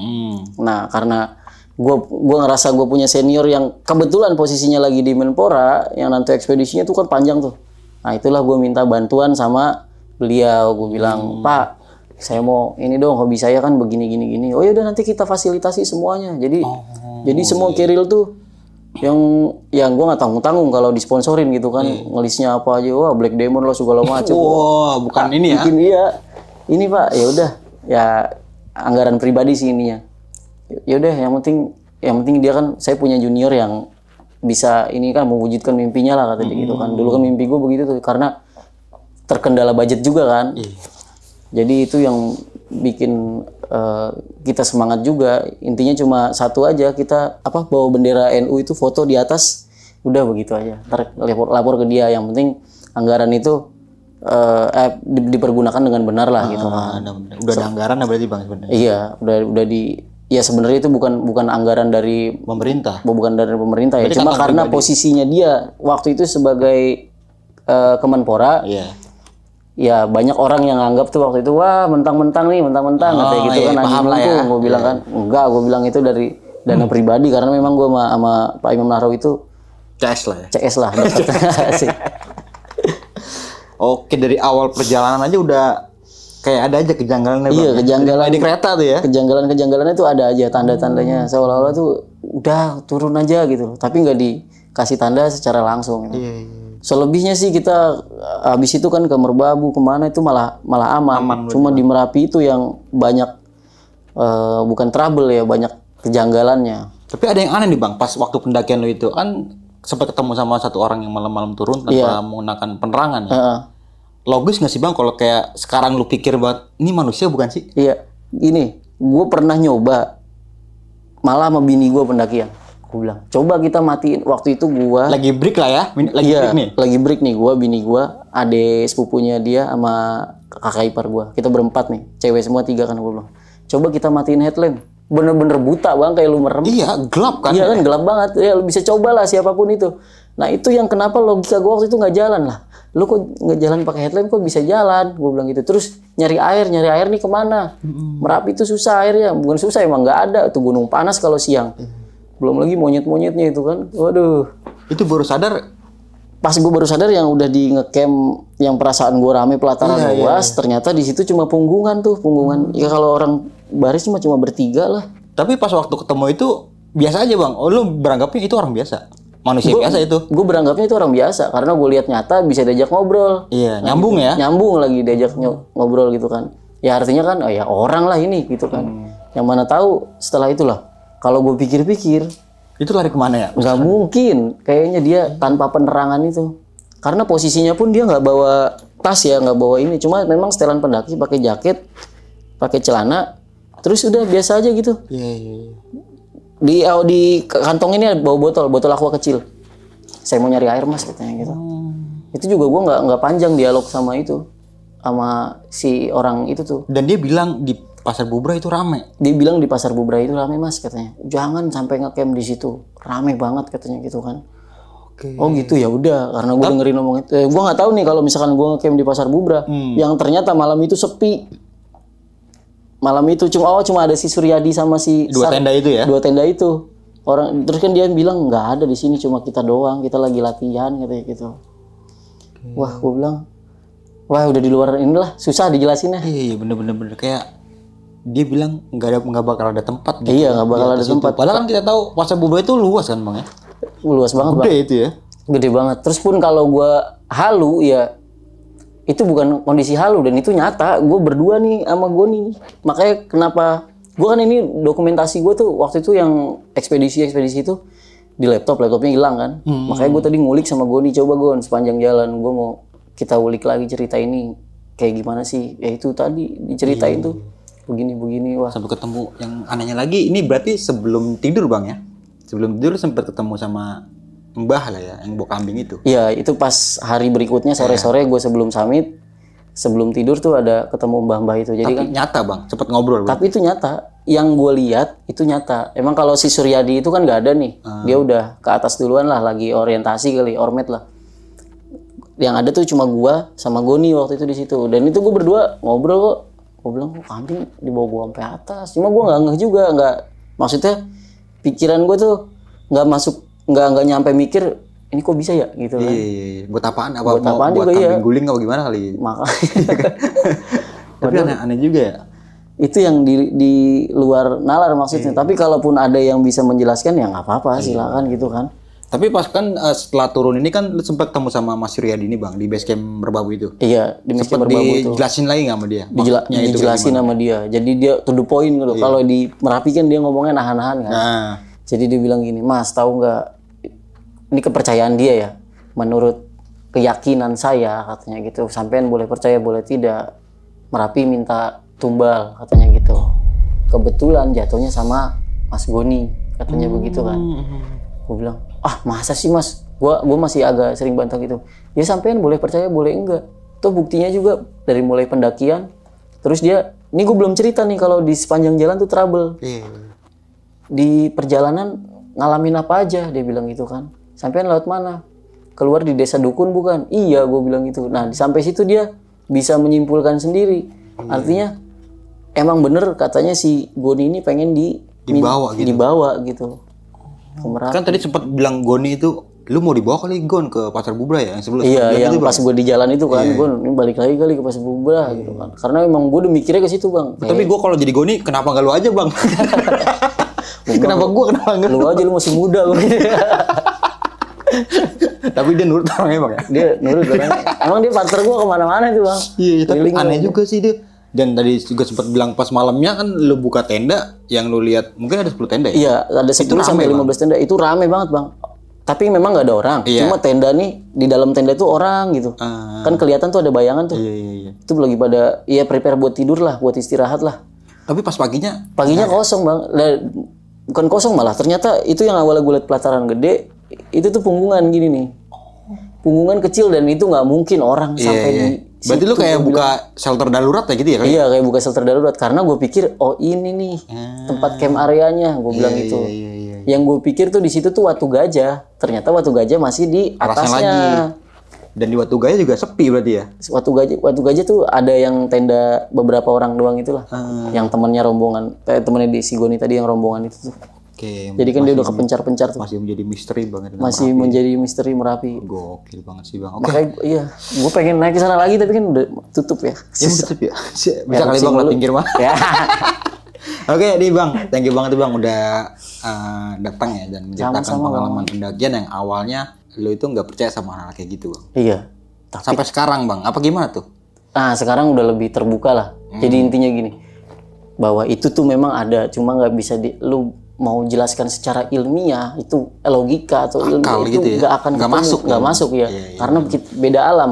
Nah karena gue ngerasa gue punya senior yang kebetulan posisinya lagi di Menpora, yang nanti ekspedisinya tuh kan panjang tuh. Nah itulah gue minta bantuan sama beliau. Gue bilang, Pak, saya mau ini dong, hobi saya kan begini gini. Oh yaudah nanti kita fasilitasi semuanya. Jadi semua keril tuh yang gue nggak tanggung kalau disponsorin gitu kan, ngelisnya apa aja, wah Black Demon lo segala macam. Wah bukan ini ya? Bikin iya. Ini Pak, ya udah, ya anggaran pribadi sih ininya. Ya udah, yang penting dia kan, saya punya junior yang bisa ini kan mewujudkan mimpinya lah katanya gitu kan. Dulu kan mimpi gue begitu tuh, karena terkendala budget juga kan. Jadi itu yang bikin kita semangat juga. Intinya cuma satu aja, kita bawa bendera NU itu, foto di atas, udah begitu aja. Lapor ke dia, yang penting anggaran itu dipergunakan dengan benar lah gitu kan. Udah ada anggaran berarti bang sebenarnya? Iya, udah ya sebenarnya itu bukan anggaran dari pemerintah. Bukan dari pemerintah ya. Berarti Cuma karena posisinya dia waktu itu sebagai Kemenpora. Iya. Ya banyak orang yang anggap tuh waktu itu, wah mentang-mentang kayak gitu kan, paham lah ya. Gue bilang kan enggak, gue bilang itu dari dana pribadi, karena memang gue sama Pak Imam Nahrawi itu CS lah ya. CS lah. Oke, dari awal perjalanan aja udah kayak ada aja kejanggalannya bang. Iya, kejanggalan di kereta tuh ya. Kejanggalannya tuh ada aja tanda-tandanya, seolah-olah tuh udah turun aja gitu, tapi nggak dikasih tanda secara langsung. Iya. Selebihnya sih kita habis itu kan ke Merbabu kemana itu malah aman. Cuma di Merapi itu yang banyak bukan trouble ya, banyak kejanggalannya. Tapi ada yang aneh nih bang, pas waktu pendakian lo itu kan sempat ketemu sama satu orang yang malam-malam turun tanpa menggunakan penerangan ya. Logis nggak sih bang kalau kayak sekarang lu pikir buat ini manusia bukan sih? Iya, ini gue pernah nyoba malah sama bini gue pendakian. Gue bilang, coba kita matiin. Waktu itu gue lagi break lah ya, break nih. Lagi break nih, gue, bini gue, ade sepupunya dia sama kakak ipar gue. Kita berempat nih, cewek semua 3 kan gue bilang. Coba kita matiin headlamp. Bener-bener buta bang, kayak lu merem. Iya, gelap kan? Iya kan, gelap banget. Ya lu bisa coba lah siapapun itu. Nah itu yang kenapa logika gue waktu itu nggak jalan lah. Lu kok nggak jalan pakai headlamp, kok bisa jalan? Gue bilang gitu. Terus nyari air nih kemana? Merapi itu susah airnya. Bukan susah, emang nggak ada. Itu gunung panas kalau siang. Belum lagi monyet-monyetnya itu kan. Waduh. Itu baru sadar. Pas gue baru sadar yang udah di ngecamp yang perasaan gue rame pelataran luas, ternyata di situ cuma punggungan. Ya kalau orang baris cuma bertiga lah. Tapi pas waktu ketemu itu biasa aja bang. Oh lu beranggapnya itu orang biasa, manusia biasa itu. Gue beranggapnya itu orang biasa karena gue lihat nyata bisa diajak ngobrol. Iya, nyambung ya. Nyambung lagi diajak ngobrol gitu kan. Ya artinya kan, oh ya orang lah ini gitu kan. Yang mana tahu setelah itulah. Kalau gue pikir-pikir, itu lari kemana ya? nggak mungkin. Kayaknya dia tanpa penerangan itu. Karena posisinya pun dia nggak bawa tas ya, nggak bawa ini. Cuma memang setelan pendaki pakai jaket, pakai celana. Terus udah biasa aja gitu. Iya. Di kantong ini ada bawa botol aqua kecil. Saya mau nyari air mas katanya gitu. Itu juga gue nggak panjang dialog sama si orang itu tuh. Dan dia bilang di Pasar Bubra itu rame. Dia bilang di Pasar Bubra itu rame mas katanya. Jangan sampai ngecamp di situ, rame banget katanya gitu kan. Oke. Oh gitu ya udah, karena gue dengerin ngomong itu. Gue nggak tahu nih kalau misalkan gue ngecamp di Pasar Bubra, yang ternyata malam itu sepi. Malam itu cuma ada si Suryadi sama si 2 tenda itu ya? 2 tenda itu. Orang terus kan dia bilang nggak ada di sini, cuma kita doang, kita lagi latihan katanya gitu. Wah, gue bilang, wah udah di luar inilah, susah dijelasinnya. Iya bener kayak dia bilang nggak bakal ada tempat gitu. Iya nggak bakal ada tempat. Padahal kan kita tahu Pasar Bubra itu luas kan bang ya? Luas banget bang. Gede itu ya? Gede banget. Terus pun kalau gue halu ya itu bukan kondisi halu dan itu nyata. Gue berdua nih sama Goni. Makanya kenapa gue kan ini dokumentasi gue tuh waktu itu yang ekspedisi itu di laptopnya hilang kan. Makanya gue tadi ngulik sama Goni, coba Gon sepanjang jalan gue mau kita ulik lagi cerita ini kayak gimana sih. Ya itu tadi diceritain tuh. Begini wah. Sampai ketemu yang anehnya lagi, ini berarti sebelum tidur bang ya? Sebelum tidur sempat ketemu sama Mbah lah ya, yang bawa kambing itu. Iya, itu pas hari berikutnya sore-sore gue sebelum summit, sebelum tidur tuh ada ketemu mbah-mbah itu. Jadi tapi kan nyata bang, sempat ngobrol. Tapi itu nyata, yang gue lihat itu nyata. Emang kalau si Suryadi itu kan nggak ada nih, dia udah ke atas duluan lah, lagi orientasi kali, ormet lah. Yang ada tuh cuma gue sama Goni waktu itu di situ. Dan itu gue berdua ngobrol kok. Gue bilang, kok kambing dibawa gue sampai atas. Cuma gue nggak ngeh juga, maksudnya pikiran gue tuh nggak nyampe mikir ini kok bisa ya gitu kan. Iya. Buat apaan? Buat juga, kambing guling atau gimana kali? Makanya. Tapi aneh juga ya. Itu yang di luar nalar maksudnya. Tapi kalaupun ada yang bisa menjelaskan ya nggak apa-apa, silakan gitu kan. Tapi pas kan setelah turun ini kan lu sempat ketemu sama Mas Suryadi ini bang di base camp Merbabu itu. Iya, di base camp Merbabu itu. Dijelasin lagi nggak sama dia? Dijelasin sama dia. Jadi dia to the point gitu. Kalau di Merapi kan dia ngomongnya nahan-nahan kan. Nah. Jadi dia bilang gini, Mas tahu nggak? Ini kepercayaan dia ya. Menurut keyakinan saya katanya gitu. Sampean boleh percaya boleh tidak. Merapi minta tumbal katanya gitu. Kebetulan jatuhnya sama Mas Goni katanya begitu kan. Gue bilang, masa sih mas? Gue masih agak sering bantah gitu. Ya sampean boleh percaya boleh enggak. Tuh buktinya juga dari mulai pendakian. Terus dia, ini gue belum cerita nih kalau di sepanjang jalan tuh trouble. Di perjalanan ngalamin apa aja dia bilang gitu kan. Sampean lewat mana? Keluar di desa dukun bukan? Iya gue bilang gitu. Nah sampai situ dia bisa menyimpulkan sendiri. Artinya emang bener katanya si Goni ini pengen dibawa gitu. Kan tadi sempat bilang Goni itu, lu mau dibawa kali Gon ke Pasar Bubra ya? Yang sebelum yang pas gue di jalan itu kan, Gon ini balik lagi kali ke Pasar Bubra gitu kan. Karena emang gue udah mikirnya ke situ bang. Tapi gue kalau jadi Goni, kenapa nggak lu aja bang? Kenapa nggak? Lu aja, lu masih muda. Tapi dia nurut orangnya bang ya? Dia nurut orangnya. Emang dia partner gue kemana-mana tuh bang. Iya, tapi aneh juga sih dia. Dan tadi juga sempat bilang pas malamnya kan lu buka tenda, yang lu lihat mungkin ada 10 tenda ya? Iya, ada 10 sampai 15 tenda. Itu rame banget bang. Tapi memang nggak ada orang. Cuma tenda nih, di dalam tenda itu orang gitu. Kan kelihatan tuh ada bayangan tuh. Iya. Itu lagi pada prepare buat tidur lah, buat istirahat lah. Tapi pas paginya kosong bang. Bukan kosong malah, ternyata itu yang awalnya gue liat pelataran gede, itu tuh punggungan gini nih. Punggungan kecil dan itu nggak mungkin orang sampai Berarti lu kayak buka shelter darurat ya gitu ya? Iya, kayak buka shelter darurat karena gue pikir oh ini nih tempat camp areanya, gue bilang gitu. Iya. Yang gue pikir tuh di situ tuh Watu Gajah, ternyata Watu Gajah masih di atasnya. Dan di Watu Gajah juga sepi berarti ya? Watu Gajah tuh ada yang tenda beberapa orang doang itulah, yang temannya rombongan, temennya di Sigoni tadi yang rombongan itu tuh. Oke. Jadi kan dia udah kepencar-pencar tuh. Masih menjadi misteri banget. Masih menjadi misteri Merapi. Gokil banget sih bang. Oke. Makanya iya, gue pengen naik ke sana lagi tapi kan udah tutup ya. Ya tutup ya. Bisa kali bang lah pinggir mah. Ya. Oke, nih bang, thank you banget bang udah datang ya dan menceritakan pengalaman pendakian yang awalnya lo itu nggak percaya sama hal kayak gitu bang. Iya. Sampai sekarang bang, apa gimana tuh? Nah sekarang udah lebih terbuka lah. Jadi intinya gini, bahwa itu tuh memang ada, cuma nggak bisa lu mau jelaskan secara ilmiah itu logika atau ilmu itu gitu ya? nggak akan nggak masuk ya, karena beda alam.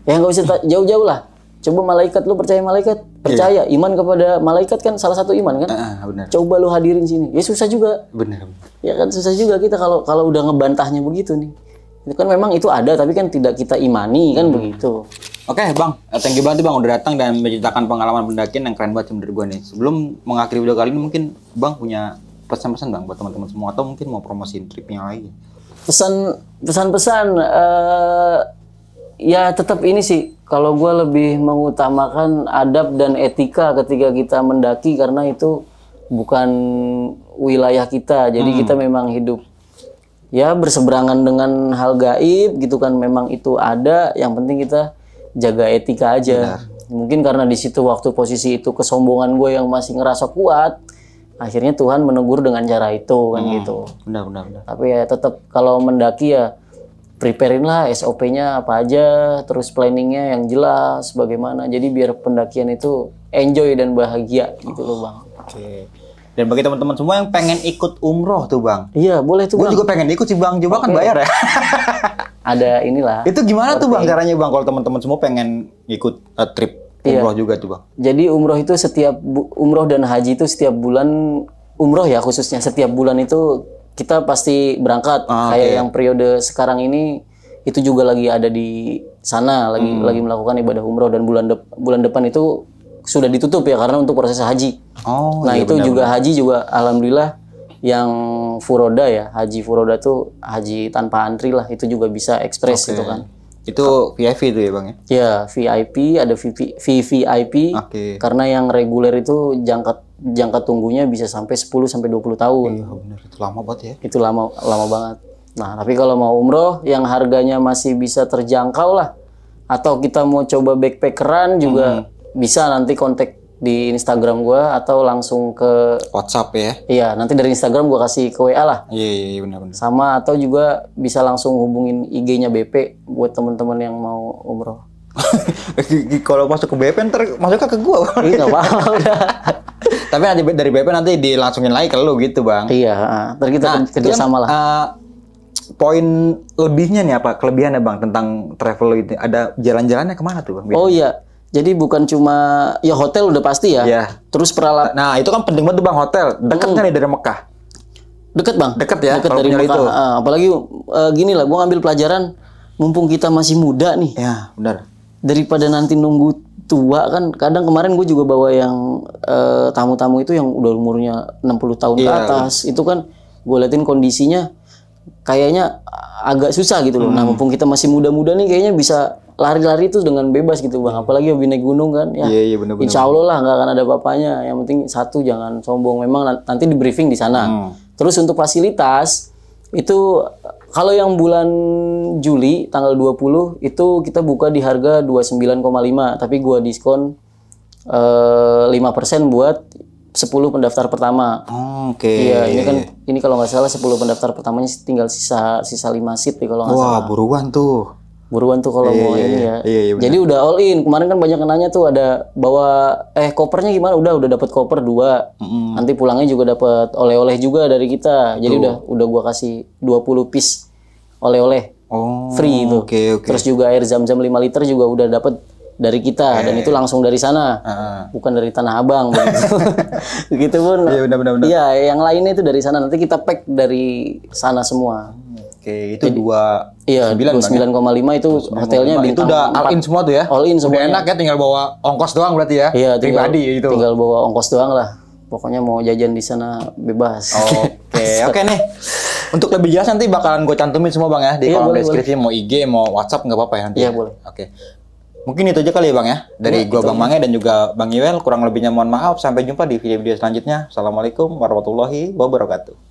Ya nggak usah jauh-jauh lah. Coba malaikat, lu percaya malaikat, percaya iman kepada malaikat kan salah satu iman kan. Benar. Coba lu hadirin sini, ya susah juga. Benar. Ya kan susah juga kita kalau udah ngebantahnya begitu nih. Itu kan memang itu ada tapi kan tidak kita imani kan begitu. Oke bang, thank you banget bang udah datang dan menceritakan pengalaman pendakian yang keren banget menurut gue nih. Sebelum mengakhiri video kali ini mungkin bang punya pesan-pesan bang buat teman-teman semua atau mungkin mau promosiin tripnya lagi? Pesan-pesan ya tetap ini sih, kalau gue lebih mengutamakan adab dan etika ketika kita mendaki karena itu bukan wilayah kita, jadi kita memang hidup ya berseberangan dengan hal gaib gitu kan, memang itu ada, yang penting kita jaga etika aja. Mungkin karena di situ waktu posisi itu kesombongan gue yang masih ngerasa kuat, akhirnya Tuhan menegur dengan cara itu kan gitu. Benar. Tapi ya tetap kalau mendaki ya preparein lah SOP-nya apa aja, terus planningnya yang jelas bagaimana. Jadi biar pendakian itu enjoy dan bahagia gitu loh bang. Oke. Dan bagi teman-teman semua yang pengen ikut umroh tuh bang. Iya boleh tuh bang. Gue juga pengen ikut sih bang, coba kan bayar ya. Ada inilah. Itu gimana tuh bang caranya bang kalau teman-teman semua pengen ikut trip umroh juga tuh bang? Jadi umroh itu umroh dan haji itu setiap bulan, umroh ya khususnya setiap bulan itu kita pasti berangkat. Kayak yang periode sekarang ini itu juga lagi ada di sana lagi melakukan ibadah umroh, dan bulan depan itu sudah ditutup ya karena untuk proses haji. Nah itu juga haji juga alhamdulillah yang furoda ya, haji furoda tuh haji tanpa antri lah, itu juga bisa ekspres itu kan. Itu VIP itu ya bang ya? Ya VIP, ada VVIP. Karena yang reguler itu jangka tunggunya bisa sampai 10 sampai 20 tahun. Iya benar, itu lama banget ya. Itu lama banget. Nah, tapi kalau mau umroh yang harganya masih bisa terjangkau lah, atau kita mau coba backpackeran juga bisa, nanti kontak di Instagram gua atau langsung ke WhatsApp ya. Iya, nanti dari Instagram gua kasih ke WA lah. Iya benar. Sama atau juga bisa langsung hubungin IG-nya BP buat teman-teman yang mau umroh. Kalau masuk ke BP ntar masuknya ke gua. Iya, enggak apa-apa udah. Tapi nanti dari BP nanti dilangsungin lagi ke lu gitu bang. Iya, ntar kita kerjasama lah. Poin lebihnya nih apa? Kelebihannya bang tentang travel itu ada jalan-jalannya kemana tuh bang? Oh iya. Jadi bukan cuma ya hotel udah pasti ya. Terus peralatan. Nah itu kan penting banget tuh bang, hotel. Dekat nggak nih dari Mekah? Deket bang. Deket ya. Deket dari Mekah. Itu. Apalagi gini lah, gue ngambil pelajaran mumpung kita masih muda nih. Ya benar. Daripada nanti nunggu tua kan. Kadang kemarin gue juga bawa yang tamu-tamu itu yang udah umurnya 60 tahun ke atas. Itu kan gue liatin kondisinya kayaknya agak susah gitu loh. Nah mumpung kita masih muda-muda nih kayaknya bisa lari-lari itu dengan bebas gitu bang, apalagi hobi naik gunung kan ya. Bener. Insya Allah lah nggak akan ada apa-apanya. Yang penting satu, jangan sombong. Memang nanti di briefing di sana. Terus untuk fasilitas itu kalau yang bulan Juli tanggal 20 itu kita buka di harga 29,5, tapi gua diskon 5% buat 10 pendaftar pertama. Iya, ini kan ini kalau nggak salah 10 pendaftar pertamanya tinggal sisa 5 seat nih kalau nggak salah. Wah, buruan tuh kalau mau ini ya. Iya, jadi udah all in. Kemarin kan banyak yang nanya tuh ada bawa kopernya gimana? Udah dapat koper 2. Nanti pulangnya juga dapat oleh-oleh juga dari kita. Jadi udah gua kasih 20 piece oleh-oleh. Free itu. Terus juga air zam-zam 5 liter juga udah dapat dari kita, dan itu langsung dari sana. Bukan dari Tanah Abang begitu. Begitu pun. Iya benar. Iya, yang lainnya itu dari sana. Nanti kita pack dari sana semua. Oke, itu 2 Iya, 29,5 itu hotelnya itu bintang udah all 4. in semua tuh ya? All in Udah semuanya. enak ya, tinggal bawa ongkos doang berarti ya? Iya, Pribadi gitu. Tinggal bawa ongkos doang lah. Pokoknya mau jajan di sana bebas. Oke nih. Untuk lebih jelas nanti bakalan gue cantumin semua Bang ya di Iya, kolom boleh, deskripsi, mau IG, mau WhatsApp nggak apa-apa ya nanti. Iya, ya? boleh. Oke. Mungkin itu aja kali ya Bang ya. Dari gua Bang Mange dan juga Bang Iwel, kurang lebihnya mohon maaf. Sampai jumpa di video-video selanjutnya. Assalamualaikum warahmatullahi wabarakatuh.